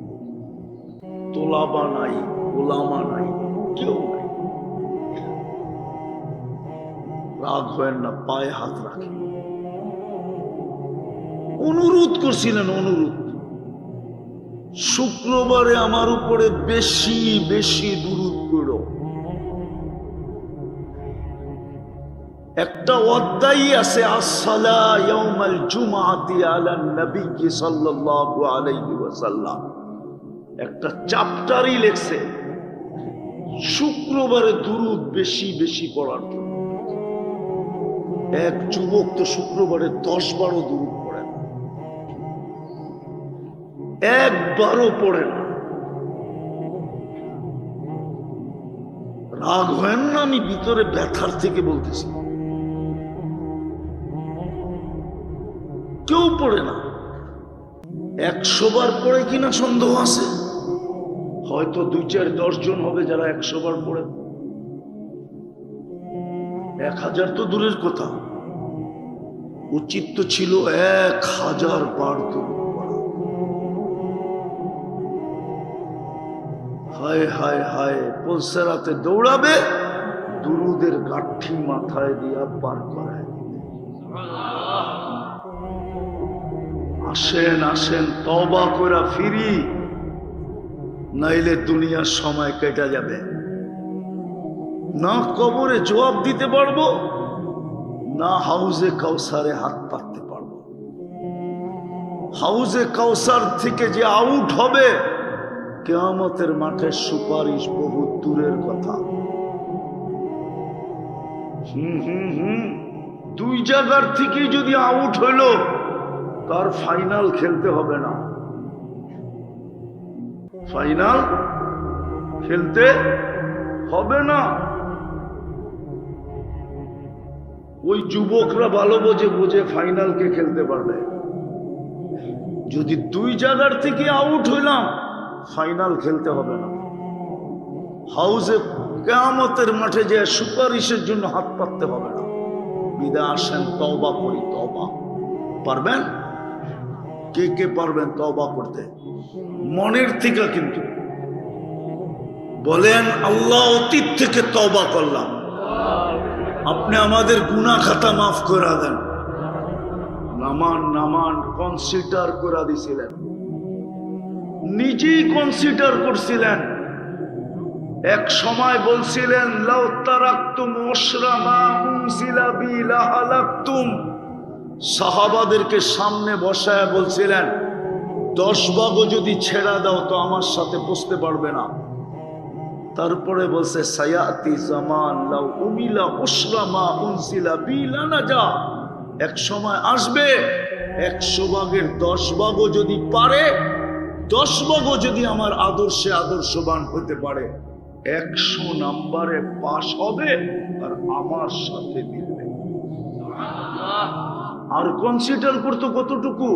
তোলাবা নাই, ওলামা নাই, কেউ নাই। রাগ হয় না, পায়ে হাত রাখে। অনুরোধ করছিলেন, অনুরোধ শুক্রবারে আমার উপরে বেশি বেশি দুরূদ পড়ো। একটা অধ্যায় আছে আসসালা ইয়াউমাল জুমআতি আলান নবী সাল্লাল্লাহু আলাইহি ওয়াসাল্লাম, একটা চ্যাপ্টারই লেখছে শুক্রবারে দুরূদ বেশি বেশি পড়ার জন্য। এক যুবক তো শুক্রবারে 10-12 দুরূদ পড়ে না, একবারও পড়ে না। রাগ হয় না, আমি ভিতরে ব্যথার থেকে বলতেছি। কেউ পড়ে না। 100 বার পড়ে কিনা সন্দেহ আছে, হয়তো 2-4-10 জন হবে যারা 100 বার পড়ে। 1000 তো দূরের কথা, উচিত তো ছিল 1000 বার দুরূদ পড়া। হায় হায় হায়, পলসেরাতে দৌড়াবে, দুরূদের গাঁঠি মাথায় দিয়া পার করায় দিবে। আসেন আসেন, তওবা কইরা ফিরি, নাইলে দুনিয়ার সময় কেটে যাবে। না কবরে জবাব দিতে পারবো, না হাউজে কাউসারে হাত পাততে পারবো। হাউজে কাউসার থেকে যে আউট হবে, কিয়ামতের মাঠে সুপারিশ বহু দূরের কথা। দুই জায়গার থেকে যদি আউট হইল, তার ফাইনাল খেলতে হবে না। ফাইনাল খেলতে হবে না। ওই যুবকরা ভালো বোঝে, বোঝে ফাইনালকে খেলতে পারবে। যদি 2 জায়গার থেকে আউট হইলাম, ফাইনাল খেলতে হবে না। হাউজে কিয়ামতের মাঠে যে সুপারিশের জন্য হাত পাততে হবে না। বিদায় আসেন, তওবা করি। তওবা পারবেন? কে কে পারবেন তওবা করতে মনের থেকে? কিন্তু বলেন, আল্লাহ অতীত থেকে তওবা করলাম, আপনি আমাদের গুনাহ খাতা মাফ করে দেন। নামান নামান কনসিডার করে দিছিলেন, নিজেই কনসিডার করছিলেন। এক সময় বলছিলেন, লাউ তারাকতুম উশরা মা উনজিলা বি লাহালাকতুম। সাহাবাদেরকে সামনে বসায় বলছিলেন, 10 ভাগও যদি ছেড়া দাও তো আমার সাথে বসতে পারবে না। তারপরে বলছে, সায়াতি জামান লাউ উমিলা উশরা মা উনজিলা বি লানাজা। এক সময় আসবে 100 ভাগের 10 ভাগও যদি পারে, 10 ভাগও যদি আমার আদর্শে আদর্শবান হতে পারে, 100 নম্বরে পাশ হবে আর আমার সাথে মিলবে। আর কনসিডার করতো কতটুকু?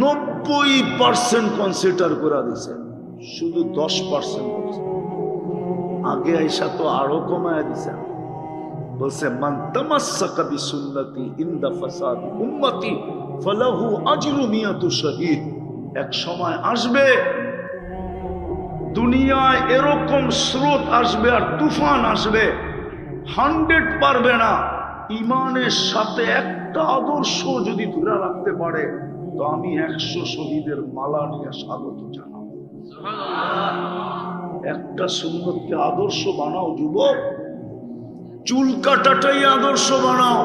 90% কনসিডার করে দিছে, শুধু 10% করছে। আগে আইসা তো আরো কমায় দিছে, বলছে, মান তামাসসাকা বিসুন্নতি ইনদা ফাসাদ উম্মতি ফালাহু আজরু মিয়াতু শাহীদ। এক সময় আসবে দুনিয়ায় এরকম স্রোত আসবে আর তুফান আসবে, 100 পারবে না ইমানের সাথে একটা আদর্শ যদি ধরে রাখতে পারে, তো আমি 100 শহীদের মালা নিয়ে স্বাগত জানাবো। একটা সুন্নতকে আদর্শ বানাও যুবক, চুল কাটাটাই আদর্শ বানাও,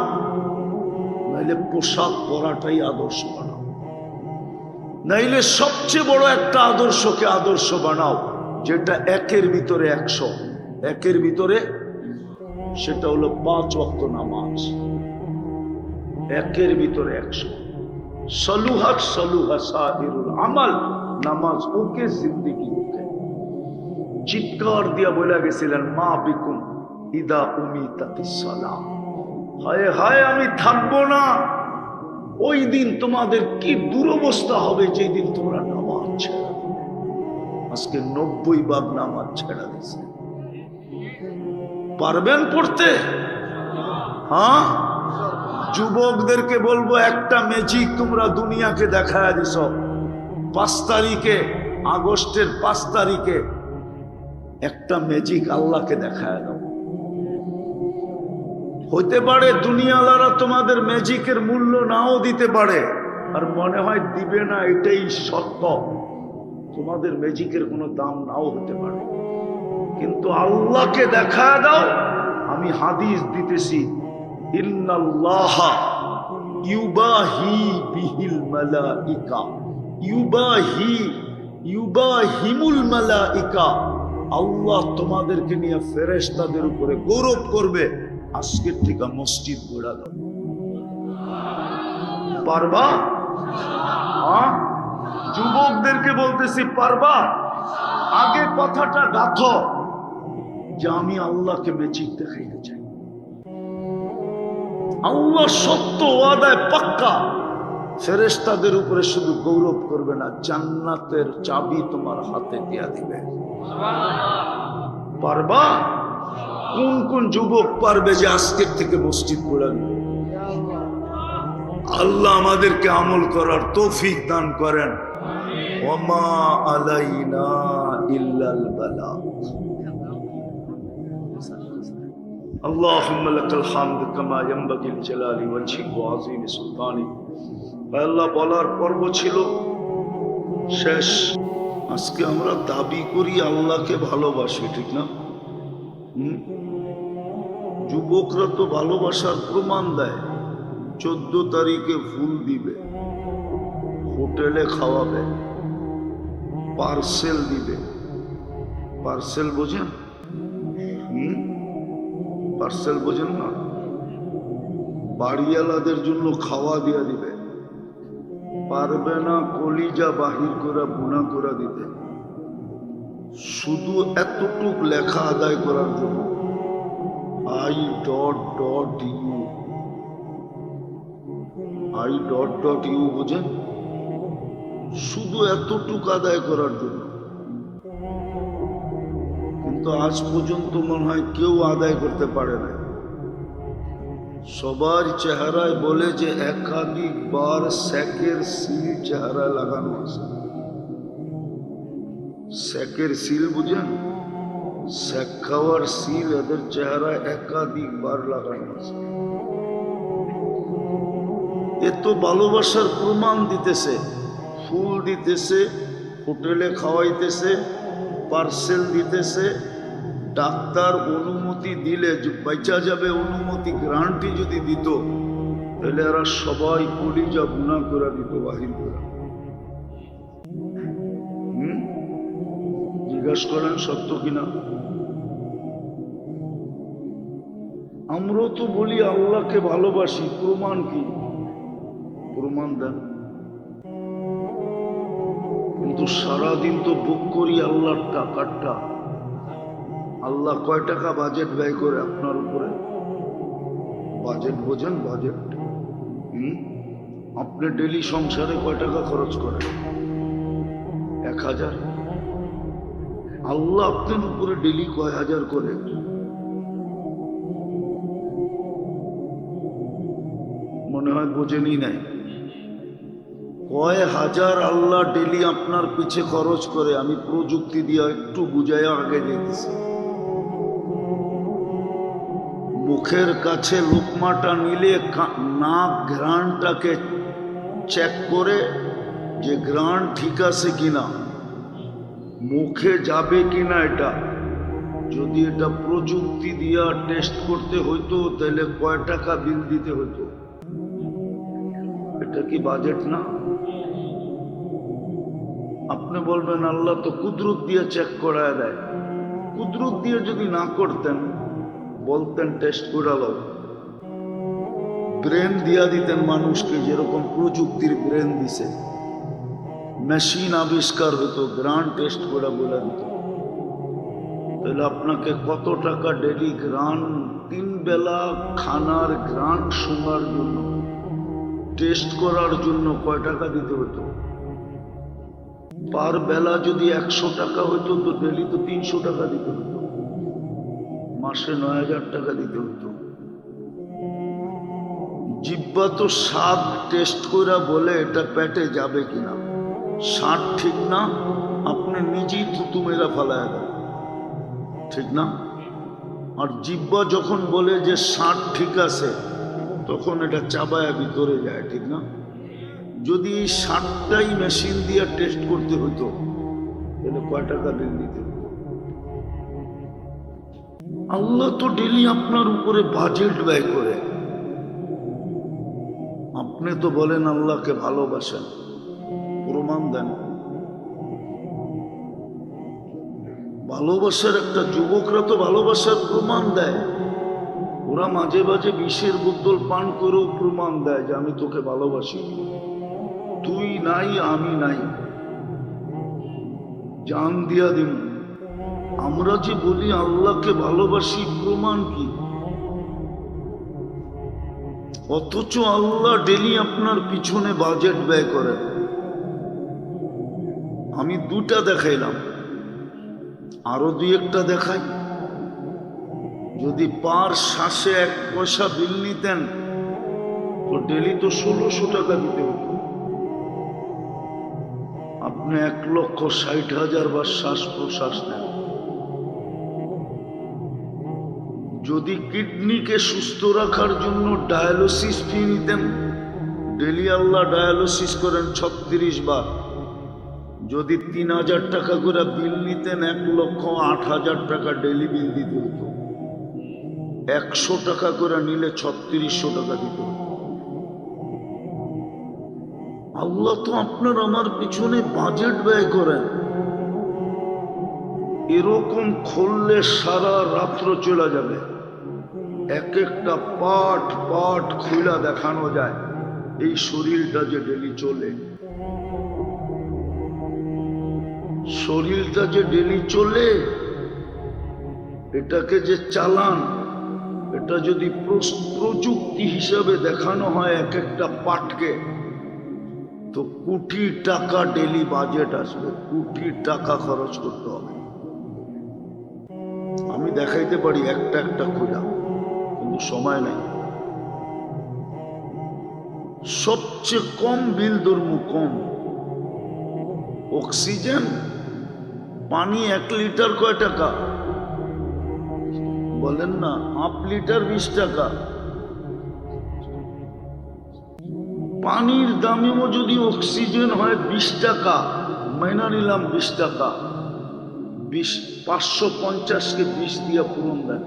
নাইলে পোশাক পরাটাই আদর্শ বানাও, নাইলে সবচেয়ে বড় একটা আদর্শকে আদর্শ বানাও, যেটা 1-এর ভিতরে 100, 1-এর ভিতরে, সেটা হলো 5 ওয়াক্ত নামাজ, 1-এর ভিতরে 100। সলুহাত সলুহা সাহিরুল আমাল, নামাজ ওকে, জিন্দেগি ওকে। চিৎকার দিয়া বলে গেছিলেন, মা বিকুম ইদা উমিতাতিস সালাহ, হায় হায় আমি থাকবো না, ওই দিন তোমাদের কি দুরবস্থা হবে যেই দিন তোমরা নামাজ ছেড়ে দিবে। আজকে 90 নামাজ ছেড়ে দিছে। পারবেন পড়তে? হ্যাঁ, যুবকদেরকে বলবো, একটা ম্যাজিক তোমরা দুনিয়াকে দেখায় দিছ। 5 তারিখে, আগস্টের 5 তারিখে একটা ম্যাজিক আল্লাহকে দেখায় দাও। হইতে পারে দুনিয়ালারা তোমাদের ম্যাজিকের মূল্য নাও দিতে পারে, আর মনে হয় দিবে না, এটাই সত্য। তোমাদের ম্যাজিকের কোনো দাম নাও হতে পারে, কিন্তু আল্লাহকে দেখায় দাও। আমি হাদিস দিতেছি, ইন্নাল্লাহা ইউবাহি বিহিল মালাইকা, ইউবাহিমুল মালাইকা, আল্লাহ তোমাদেরকে নিয়ে ফেরেশতাদের উপরে গৌরব করবে। আজকের থেকে মসজিদ গড়া দাও। পারবা? হ্যাঁ, যুবকদেরকে বলতেছি, পারবা? আগে কথাটা গাথো যে আমি আল্লাহকে ম্যাজিক দেখাইতে চাই। আল্লাহ সত্য, ওয়াদায় পাক্কা, ফেরেশতাদের উপরে শুধু গৌরব করবে না, জান্নাতের চাবি তোমার হাতে দিয়া দিবে। পারবা? কোন কোন যুবক পারবে যে আজকের থেকে মসজিদ গড়া দিবে? আল্লাহ আমাদেরকে আমল করার তৌফিক দান করেন। ওয়ামা আলাইনা ইল্লাল বালাগ। আল্লাহুম্মা লাকাল হামদু কামা ইয়ানবাগি লিজালালি ওয়াজহিকা ওয়া আযীমি সুলতানিক। আল্লাহ বলার পর্ব ছিল শেষ। আজকে আমরা দাবি করি আল্লাহকে ভালোবাসি, ঠিক না? যুবকরা তো ভালোবাসার প্রমাণ দেয়। 14 তারিখে ফুল দিবে, হোটেলে খাওয়াবে, পার্সেল দিবে। পার্সেল বোঝেন? পার্সেল বোঝেন না? বাড়িওয়ালাদের জন্য খাওয়া দিয়া দিবে। পারবে না কলিজা বাহির করে বুনা করে দিতে, শুধু এতটুক লেখা আদায় করার জন্য, I.U, I.U বোঝেন? শুধু এতটুক আদায় করার জন্য। কিন্তু আজ পর্যন্ত মনে হয় কেউ আদায় করতে পারে না। সবার চেহারায় বলে যে একাধিকবার স্যাকের সিল চেহারায় লাগানো আছে। স্যাকের সিল বুঝেন? স্যাক খাওয়ার সিল এদের চেহারায় একাধিকবার লাগানো আছে। এত ভালোবাসার প্রমাণ দিতেছে, ফুল দিতেছে, হোটেলে খাওয়াইতেছে, পার্সেল দিতেছে। ডাক্তার অনুমতি দিলে বাঁচা যাবে, অনুমতি গ্যারান্টি যদি দিত, তাহলে এরা সবাই কলিজা গুনাহ করে দিত বাহির করে। জিজ্ঞাসা করেন সত্য কিনা? আমরা তো বলি আল্লাহকে ভালোবাসি, প্রমাণ কি? প্রমাণ দেন। কিন্তু সারাদিন তো বুক করি আল্লাহর টাকাটা। আল্লাহ কয় টাকা বাজেট ব্যয় করে আপনার উপরে? বাজেট বোঝেন? বাজেট। আপনি ডেলি সংসারে কয় টাকা খরচ করেন? 1000। আল্লাহ আপনার উপরে ডেলি কয় হাজার করে? মনে হয় বোঝেনই নাই। কয় হাজার আল্লাহ ডেলি আপনার পিছে খরচ করে, আমি প্রযুক্তি দিয়ে একটু বুঝাইয়া আগে যেতেছি। মুখের কাছে লোকমাটা নিলে নাক ঘ্রাণটাকে চেক করে যে ঘ্রাণ ঠিক আছে কিনা, মুখে যাবে কিনা, এটা যদি এটা প্রযুক্তি দিয়া টেস্ট করতে হইতো তাহলে কয় টাকা বিল দিতে হইতো? এটা কি বাজেট না? আপনি বলবেন আল্লাহ তো কুদরত দিয়ে চেক করায় দেয়। কুদরত দিয়ে যদি না করতেন, বলতেন টেস্ট করালো, ব্রেন দিয়া দিতেন মানুষকে, যেরকম প্রযুক্তির ব্রেন দিছে, মেশিন আবিষ্কার হতো, গ্রান টেস্ট করে বলে দিত, তাহলে আপনাকে কত টাকা ডেলি গ্রান, 3 বেলা খানার গ্রান শোনার জন্য, টেস্ট করার জন্য কয় টাকা দিতে হতো? পার বেলা যদি 100 টাকা হইতো তো ডেলি তো 300 টাকা দিতে হতো, মাসে 9000 টাকা দিতে হতো। জিহ্বা তো স্বাদ টেস্ট করে বলে এটা পেটে যাবে কিনা, স্বাদ ঠিক না, আপনি নিজেই থুতু মেরা ফালায় দেন, ঠিক না? আর জিহ্বা যখন বলে যে স্বাদ ঠিক আছে, তখন এটা চাবায়া ভিতরে যায়, ঠিক না? যদি এই স্বাদটাই মেশিন দিয়ে টেস্ট করতে হইতো তাহলে কয় টাকা বিল দিতে হতো? আল্লাহ তো ডেলি আপনার উপরে বাজেট ব্যয় করে। আপনি তো বলেন আল্লাহকে ভালোবাসেন, প্রমাণ দেন। ভালোবাসার একটা, যুবকরা তো ভালোবাসার প্রমাণ দেয়, ওরা মাঝে মাঝে বিষের বোতল পান করেও প্রমাণ দেয় যে আমি তোকে ভালোবাসি, তুই নাই আমি নাই, জান দিয়া দিন। আমরা যে বলি আল্লাহকে ভালোবাসি, প্রমাণ কি? অথচ আল্লাহ ডেলি আপনার পিছনে বাজেট ব্যয় করেন। আমি 2টা দেখাইলাম, আরো 2-1টা দেখাই। যদি পার শ্বাসে 1 পয়সা বিল নিতেন তো ডেলি তো 1600 টাকা দিতে হতো। আপনি 1,60,000 বার শ্বাস প্রশ্বাস নেন। যদি কিডনিকে সুস্থ রাখার জন্য ডায়ালিসিস ফি নিতেন, ডেলি আল্লাহ ডায়ালিসিস করেন 36 বার, যদি 3000 টাকা করে বিল নিতেন, 1,08,000 টাকা ডেলি বিল দিতে হতো। 100 টাকা করে নিলে 3600 টাকা দিতে হতো। আল্লাহ তো আপনার আমার পিছনে বাজেট ব্যয় করেন। এরকম খুললে সারা রাত্র চলে যাবে, এক একটা পাট পাট খুলা দেখানো যায় এই শরীরটা যে ডেলি চলে, শরীরটা যে ডেলি চলে, এটাকে যে চালান, এটা যদি প্রযুক্তি হিসাবে দেখানো হয় এক একটা পাটকে, তো কোটি টাকা ডেলি বাজেট আসবে, কোটি টাকা খরচ করতে হবে। আমি দেখাইতে পারি একটা একটা খুলা, কিন্তু সময় নাই। সবচেয়ে কম বিল ধর্ম, কম অক্সিজেন, পানি 1 লিটার কয় টাকা বলেন না? 1/2 লিটার 20 টাকা। পানির দামেও যদি অক্সিজেন হয় 20 টাকা, মাইনা নিলাম 20 টাকা, 550-কে 20 দিয়ে পূরণ দেন,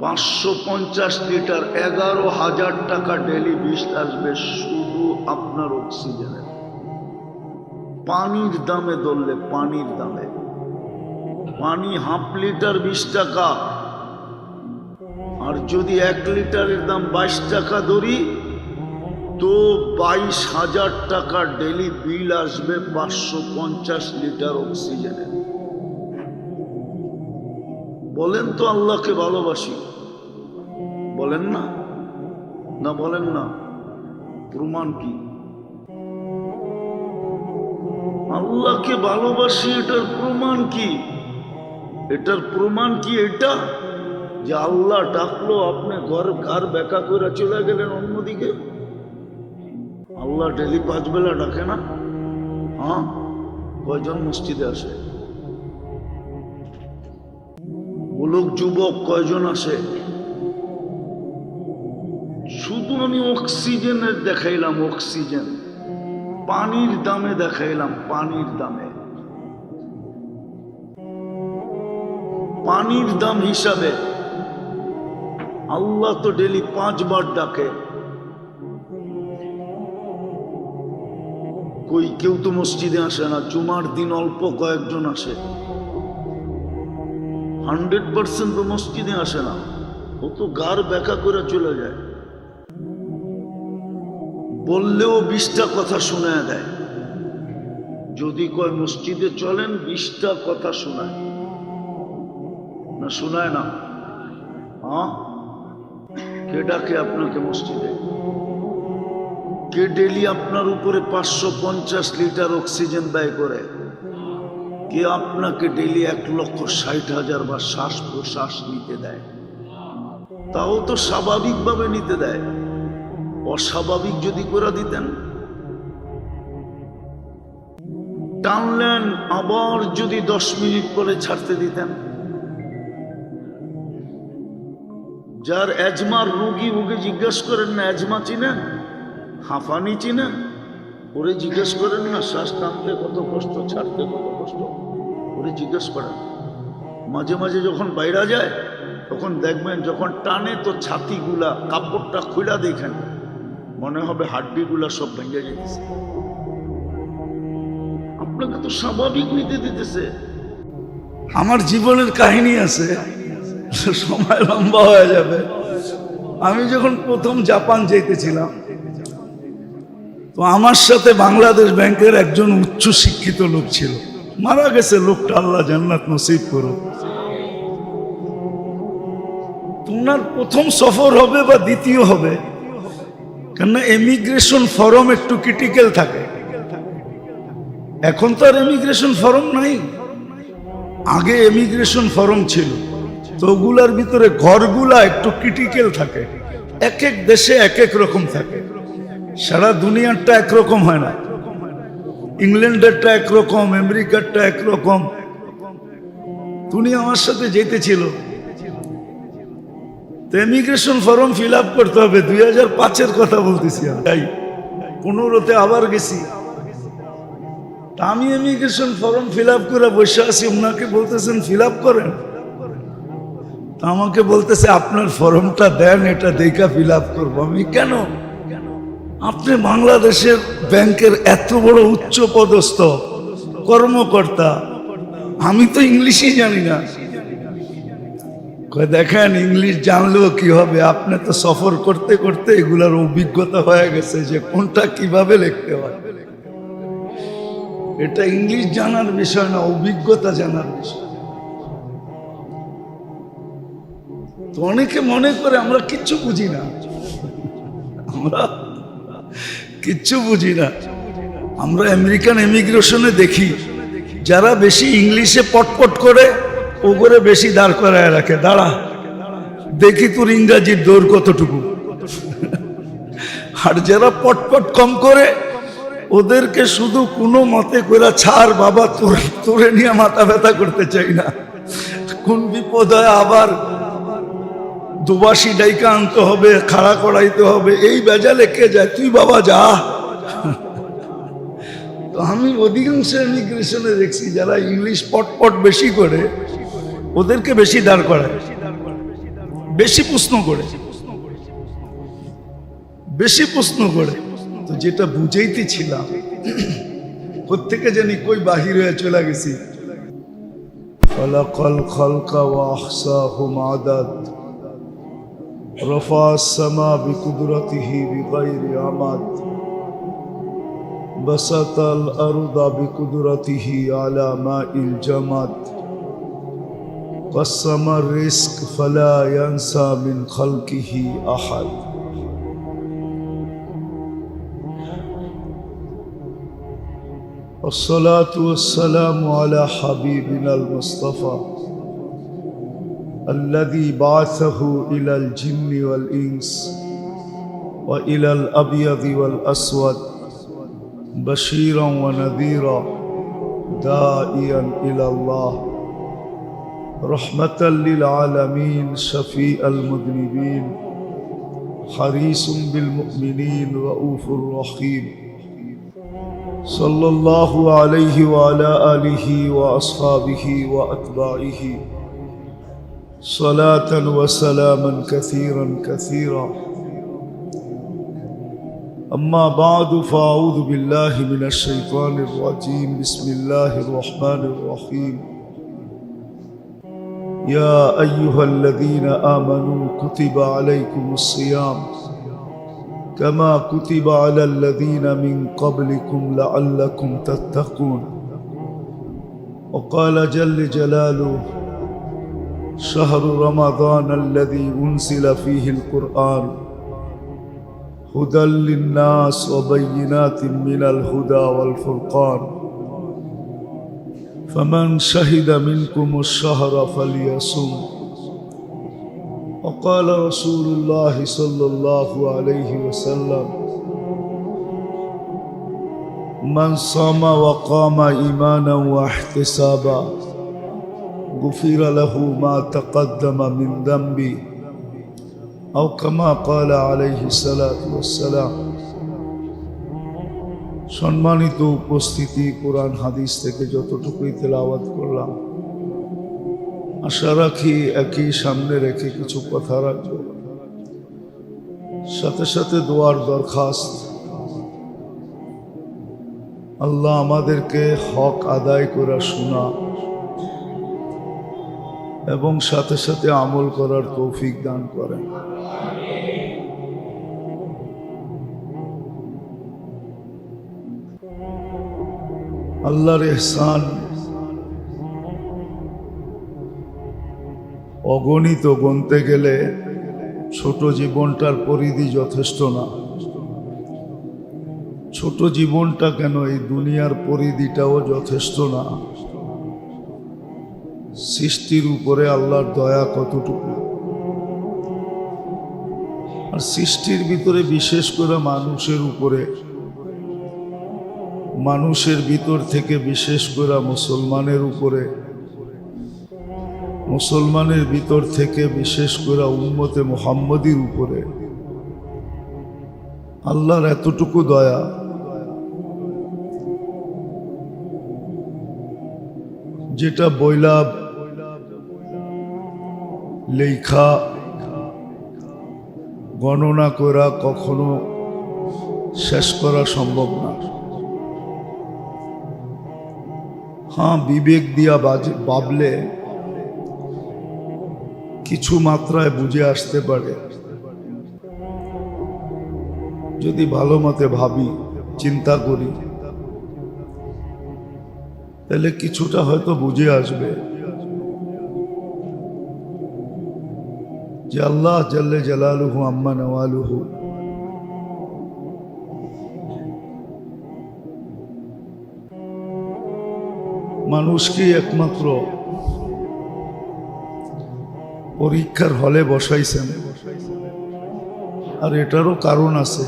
550 লিটার 11,000 টাকা ডেলি বিল আসবে শুধু আপনার অক্সিজেনের। পানির দামে ধরলে, পানির দামে, পানি 1/2 লিটার 20 টাকা, আর যদি 1 লিটারের দাম 22 টাকা ধরি তো 22,000 টাকা ডেলি বিল আসবে 550 লিটার অক্সিজেনের। বলেন তো আল্লাহকে ভালোবাসি, বলেন না? না বলেন না? প্রমাণ কি? আল্লাহকে ভালোবাসি, এটার প্রমাণ কি? এটার প্রমাণ কি? এটা যে আল্লাহ ডাকলো, আপনি ঘর বেকা করে চলে গেলেন অন্যদিকে। আল্লাহ ডেলি 5 বেলা ডাকে না? হ্যাঁ, কয়জন মসজিদে আসে? বলুক যুবক, কয়জন আসে? শুধু আমি অক্সিজেনের দেখাইলাম, অক্সিজেন, পানির দামে দেখাইলাম, পানির দামে, পানির দাম হিসাবে আল্লাহ তো ডেলি 5 বার ডাকে। কই কেউ তো মসজিদে আসে না, জুমার দিন অল্প কয়েকজন আসে, 100% তো মসজিদে আসে না, ও তো গার ব্যাকা করে চলে যায়, বললেও 20টা কথা শোনায় দেয়। যদি কয় মসজিদে চলেন, 20টা কথা শোনায় না, শোনায় না? হ্যাঁ, কে ডাকে আপনাকে মসজিদে? কে ডেলি আপনার উপরে 550 লিটার অক্সিজেন ব্যয় করে? কে আপনাকে ডেলি 1,60,000 বার শ্বাস প্রশ্বাস নিতে দেয়? তাও তো স্বাভাবিকভাবে নিতে দেয়, অস্বাভাবিক যদি করে দিতেন, টানলেন, আবার যদি 10 মিনিট পরে ছাড়তে দিতেন। যার অ্যাজমার রোগী, ওকে জিজ্ঞেস করেন না অ্যাজমা চিনেন, হাঁফানি চিনেন, ওরে জিজ্ঞেস করেন না শ্বাস টানতে কত কষ্ট, ছাড়তে কত কষ্ট, ওরে জিজ্ঞেস করেন। মাঝে মাঝে যখন বাইরে যায় তখন দেখবেন, যখন টানে তো ছাতিগুলা, কাপড়টা খুলা দেখেন, মনে হবে হাড্ডিগুলা সব ভেঙে যেতেছে। আপনাকে তো স্বাভাবিক নিতে দিতেছে। আমার জীবনের কাহিনী আছে, সময় লম্বা হয়ে যাবে। আমি যখন প্রথম জাপান যেতেছিলাম, তো আমার সাথে বাংলাদেশ ব্যাংকের একজন উচ্চ শিক্ষিত লোক ছিল, মারা গেছে লোকটা, আল্লাহ জান্নাত নসিব করুক। তোমার প্রথম সফর হবে বা দ্বিতীয় হবে, কেননা এমিগ্রেশন ফর্ম একটু ক্রিটিক্যাল থাকে। এখন তো আর এমিগ্রেশন ফর্ম নাই, আগে এমিগ্রেশন ফর্ম ছিল, তো ওগুলার ভিতরে ঘরগুলা একটু ক্রিটিক্যাল থাকে, এক এক দেশে এক এক রকম থাকে, সারা দুনিয়ারটা একরকম হয় না। ইংল্যান্ডেরটা একরকম, আমেরিকারটা একরকম। তুমি আমার সাথে যেতেছিল, তো ইমিগ্রেশন ফর্ম ফিল আপ করতে হবে, 2005-এর কথা বলতেছি। তাই 15-তে আবার গেছি, তা আমি ইমিগ্রেশন ফর্ম ফিল আপ করে বসে আছি, ওনাকে বলতেছেন ফিল আপ করেন, তা আমাকে বলতেছে আপনার ফর্মটা দেন, এটা দেখা ফিল আপ করবো। আমি কেন? আপনি বাংলাদেশের ব্যাংকের এত বড় উচ্চ পদস্থ কর্মকর্তা, আমি তো ইংলিশই জানি না। দেখেন, ইংলিশ জানলেও কি হবে, আপনি তো সফর করতে করতে এগুলার অভিজ্ঞতা হয়ে গেছে যে কোনটা কিভাবে লিখতে হয়। এটা ইংলিশ জানার বিষয় না, অভিজ্ঞতা জানার বিষয়। তো অনেকে মনে করে আমরা কিচ্ছু বুঝি না, আমরা কিচ্ছু বুঝি না। আমরা আমেরিকান ইমিগ্রেশনে দেখি, যারা বেশি ইংলিশে পটপট করে ও করে বেশি দাঁড় করায় রাখে, দাঁড়া দেখি তোর ইংরাজির দৌড় কতটুকু। আর যারা পটপট কম করে, ওদেরকে শুধু কোনো মতে করে ছাড় বাবা, তোরে নিয়ে মাথা ব্যথা করতে চাই না, কোন বিপদ হয় আবার দুবাসী ডাইকা আনতে হবে, খাড়া করাইতে হবে, এই বেজালে কে যায়, তুই বাবা যা। তো আমি অধিকাংশ ইমিগ্রেশনে দেখছি যারা ইংলিশ পটপট বেশি করে, ওদেরকে বেশি দাঁড় করায়, বেশি প্রশ্ন করে, বেশি প্রশ্ন করে। তো যেটা বুঝাইতেছিলাম, কোত্থেকে জানি কই বাহির হয়ে চলে গেছি। খালাকাল খালকা ওয়া আহসাহুম আদাদ, রফা আস-সামা বিকুদরতিহি বিগাইরি আমাদ, বাসাতাল আরদা বিকুদরতিহি আলা মাইল জামাদ, কাসসামার রিজক ফালা ইয়ানসা মিন খালকিহি আহাদ। والصلاة والسلام على حبيبنا المصطفى الذي بعثه إلى الجن والإنس وإلى الأبيض والأسود بشيرا ونذيرا داعيا إلى الله رحمة للعالمين شفيع المذنبين حريص بالمؤمنين رؤوف رحيم صلى الله عليه وعلى آله وأصحابه وأتباعه صلاة وسلاما كثيرا كثيرا أما بعد فأعوذ بالله من الشيطان الرجيم بسم الله الرحمن الرحيم يا أيها الذين آمنوا كتب عليكم الصيام كما كتب على الذين من قبلكم لعلكم تتقون وقال جل جلاله شهر رمضان الذي أنزل فيه القرآن هدى للناس وبينات من الهدى والفرقان فمن شهد منكم الشهر فليصم وقال رسول الله صلى الله عليه وسلم من صام وقام إيمانا واحتسابا غفر له ما تقدم من ذنبه أو كما قال عليه الصلاة والسلام সম্মানিত উপস্থিতি কোরআন হাদিস থেকে যতটুকুই তেলাওয়াত করলাম আশা রাখি একই সামনে রেখে কিছু কথা রাখব সাথে সাথে দোয়ার দরখাস্ত আল্লাহ আমাদেরকে হক আদায় করা শোনা এবং সাথে সাথে আমল করার তৌফিক দান করেন আল্লাহর ইহসান অগণিত গুনতে গেলে ছোট জীবনটার পরিধি যথেষ্ট না ছোট জীবনটা কেন এই দুনিয়ার পরিধিটাও যথেষ্ট না সৃষ্টির উপরে আল্লাহর দয়া কতটুকু আর সৃষ্টির ভিতরে বিশেষ করে মানুষের উপরে মানুষের ভিতর থেকে বিশেষ করে মুসলমানের উপরে মুসলমানের ভিতর থেকে বিশেষ করে উম্মতে মুহাম্মদীর উপরে আল্লাহর এতটুকু দয়া যেটা বইলা লেখা গণনা করা কখনো শেষ করা সম্ভব না হ্যাঁ বিবেক দিয়া ভাবলে কিছু মাত্রায় বুঝে আসতে পারে যদি ভালো মতে ভাবি চিন্তা করি তাহলে কিছুটা হয়তো বুঝে আসবে যে আল্লাহ জাল্লে জালালুহু আম্মা নওয়ালুহু মানুষকে একমাত্র পরীক্ষার হলে বসাইছেন আর এটারও কারণ আছে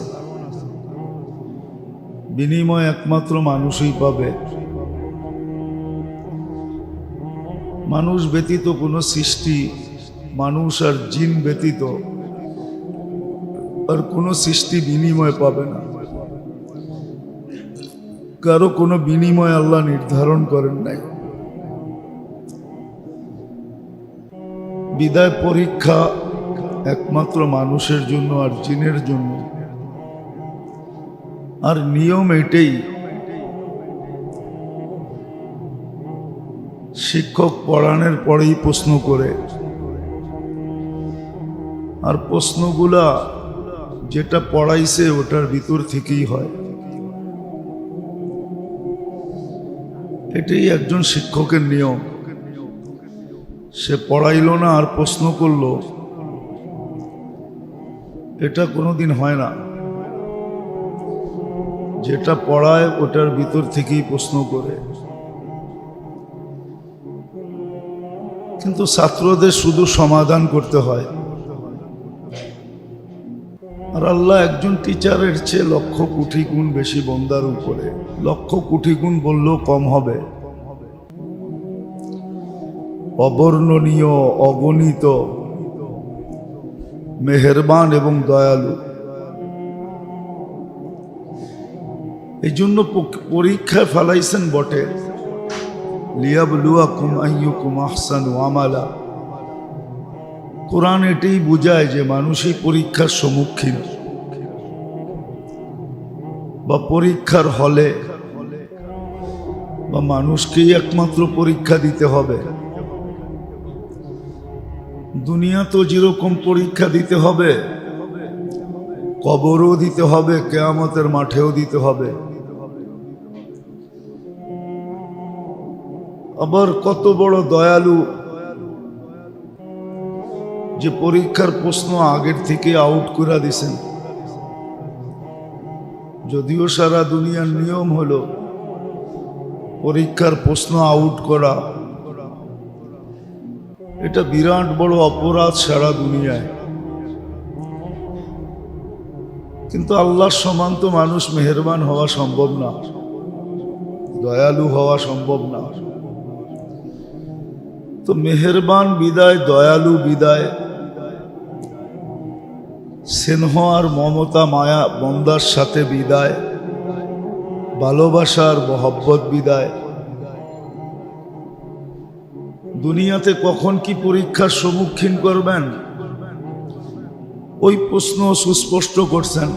বিনিময় একমাত্র মানুষই পাবে মানুষ ব্যতীত কোনো সৃষ্টি মানুষ আর জিন ব্যতীত আর কোনো সৃষ্টি বিনিময় পাবে না কারো কোনো বিনিময় আল্লাহ নির্ধারণ করেন নাই বিদায় পরীক্ষা একমাত্র মানুষের জন্য আর জিনের জন্য আর নিয়ম এটাই শিক্ষক পড়ানোর পরেই প্রশ্ন করে আর প্রশ্নগুলা যেটা পড়াইছে ওটার ভিতর থেকেই হয় এটাই একজন শিক্ষকের নিয়ম সে পড়াইলো না আর প্রশ্ন করলো এটা কোনোদিন হয় না যেটা পড়ায় ওটার ভিতর থেকেই প্রশ্ন করে কিন্তু ছাত্রদের শুধু সমাধান করতে হয় আর আল্লাহ একজন টিচারের চেয়ে লক্ষ কোটি গুণ বেশি বন্দার উপরে, লক্ষ কোটি গুণ বললেও কম হবে। অবর্ণনীয়, অগণিত, মেহেরবান এবং দয়ালু। এই জন্য পরীক্ষায় ফেলাইছেন বটে, লিয়াবলুয়াকুম আইয়ুকুম আহসানু আমালা। কোরআন এটাই বুঝায় যে মানুষই পরীক্ষার সম্মুখীন, বা পরীক্ষার হলে, বা মানুষকেই একমাত্র পরীক্ষা দিতে হবে। দুনিয়া তো যেরকম পরীক্ষা দিতে হবে, কবরও দিতে হবে, কিয়ামতের মাঠেও দিতে হবে। আবার কত বড় দয়ালু যে পরীক্ষার প্রশ্ন আগের থেকে আউট করে দিছেন। যদিও সারা দুনিয়ার নিয়ম হলো পরীক্ষার প্রশ্ন আউট করা, এটা বিরাট বড় অপরাধ সারা দুনিয়ায়। কিন্তু আল্লাহর সমান তো মানুষ মেহেরবান হওয়া সম্ভব না, দয়ালু হওয়া সম্ভব না। তো মেহেরবান বিদায়, দয়ালু বিদায়, স্নেহ আর মমতা মায়া বন্দার সাথে বিদায়, ভালোবাসার মহব্বত বিদায়। দুনিয়াতে কখন কি পরীক্ষার সম্মুখীন করবেন ওই প্রশ্ন সুস্পষ্ট করছেন।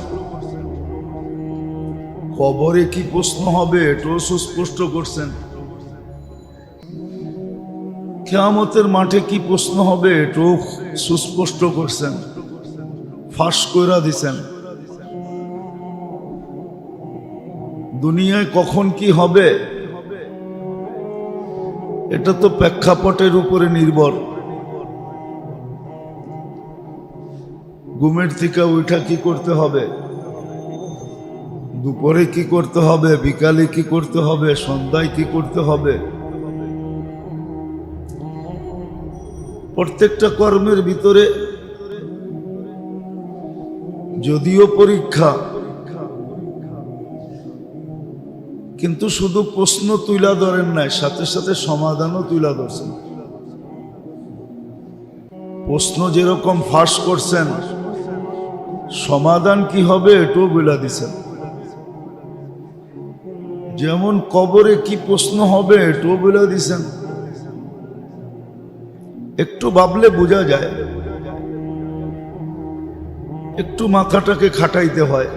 কবরে কি প্রশ্ন হবে এটাও সুস্পষ্ট করছেন। কিয়ামতের মাঠে কি প্রশ্ন হবে এটাও সুস্পষ্ট করছেন, ফাঁস কইরা দিছেন। দুনিয়ায় কখন কি হবে এটা তো প্রেক্ষাপটের উপরে নির্ভর। ঘুমের থেকে উঠা কি করতে হবে, দুপুরে কি করতে হবে, বিকালে কি করতে হবে, সন্ধ্যায় কি করতে হবে, প্রত্যেকটা কর্মের ভিতরে যদিও পরীক্ষা, কিন্তু শুধু প্রশ্ন তুলা ধরেন নাই, সাথে সাথে সমাধানও তুলা ধরছেন। প্রশ্ন যেরকম ফাঁস করছেন, সমাধান কি হবে এটাও বলে দিছেন। যেমন কবরে কি প্রশ্ন হবে এটাও বলে দিছেন। একটু ভাবলে বোঝা যায়, একটু মাথাটাকে খাটাইতে হয়,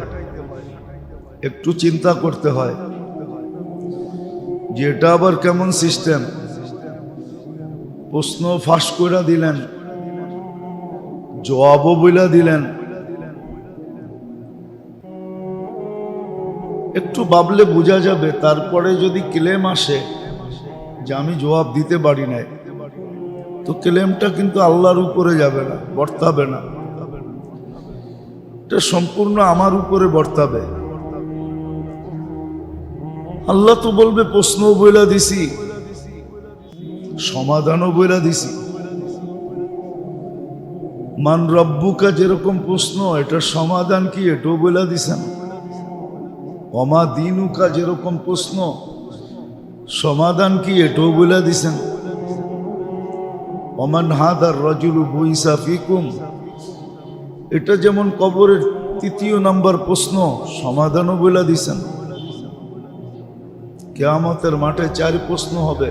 একটু চিন্তা করতে হয় যে এটা আবার কেমন সিস্টেম। প্রশ্ন ফাঁস করে দিলেন, জবাবও বইলা দিলেন। একটু ভাবলে বোঝা যাবে। তারপরে যদি ক্লেম আসে যে আমি জবাব দিতে পারি নাই, তো ক্লেমটা কিন্তু আল্লাহর উপরে যাবে না, বর্তাবে না, এটা সম্পূর্ণ আমার উপরে বর্তাবে। আল্লাহ তো বলবে প্রশ্নও বইলা দিছি, সমাধানও বইলা দিছি। মান রব্বুকা যেরকম প্রশ্ন, এটার সমাধান কি এটাও বইলা দিছেন। অমা দিনুকা যেরকম প্রশ্ন, সমাধান কি এটাও বইলা দিছেন। অমান হাদার রাজুলু বুইসা ফিকুম, এটা যেমন কবরের ৩য় নাম্বার প্রশ্ন, সমাধানও বইলা দিছেন। কিয়ামতের মাঠে 4 প্রশ্ন হবে।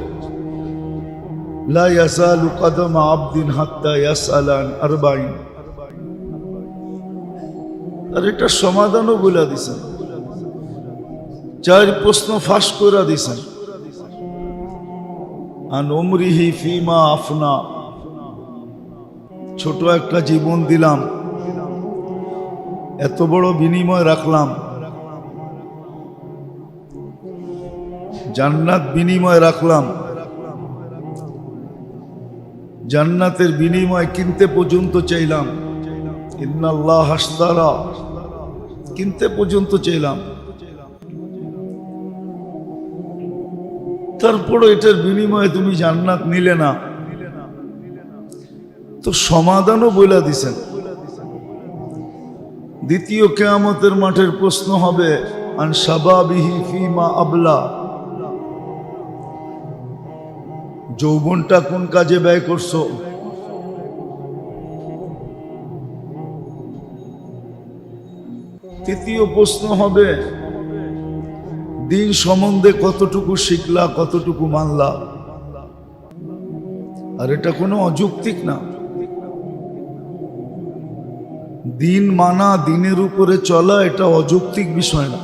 লা ইয়াসালু কদম আবদিন হাত্তা ইয়াসআলান আরবাইন, আর এটা সমাধানও বলে দিছেন। 4 প্রশ্ন ফাঁস করে দিছেন। আন উমরিহি ফিমা আফনা, ছোট একটা জীবন দিলাম, এত বড় বিনিময় রাখলাম। জান্নাত বিনিময় রাখলাম, জান্নাতের বিনিময় কিনতে পর্যন্ত চাইলাম। ইন্নাল্লাহ আশতারা, কিনতে পর্যন্ত চাইলাম। তারপরে এটার বিনিময়ে তুমি জান্নাত নিলে না, তো সমাধানও বইলা দিছেন। দ্বিতীয় কিয়ামতের মাঠের প্রশ্ন হবে আন শাবাবিহি ফিমা আবলা, যৌবনটা কোন কাজে ব্যয় করছো। তৃতীয় প্রশ্ন হবে দিন সম্বন্ধে কতটুকু শিখলা, কতটুকু মানলা। আর এটা কোনো অযৌক্তিক না। দিন মানা, দিনের উপরে চলা, এটা অযৌক্তিক বিষয় না।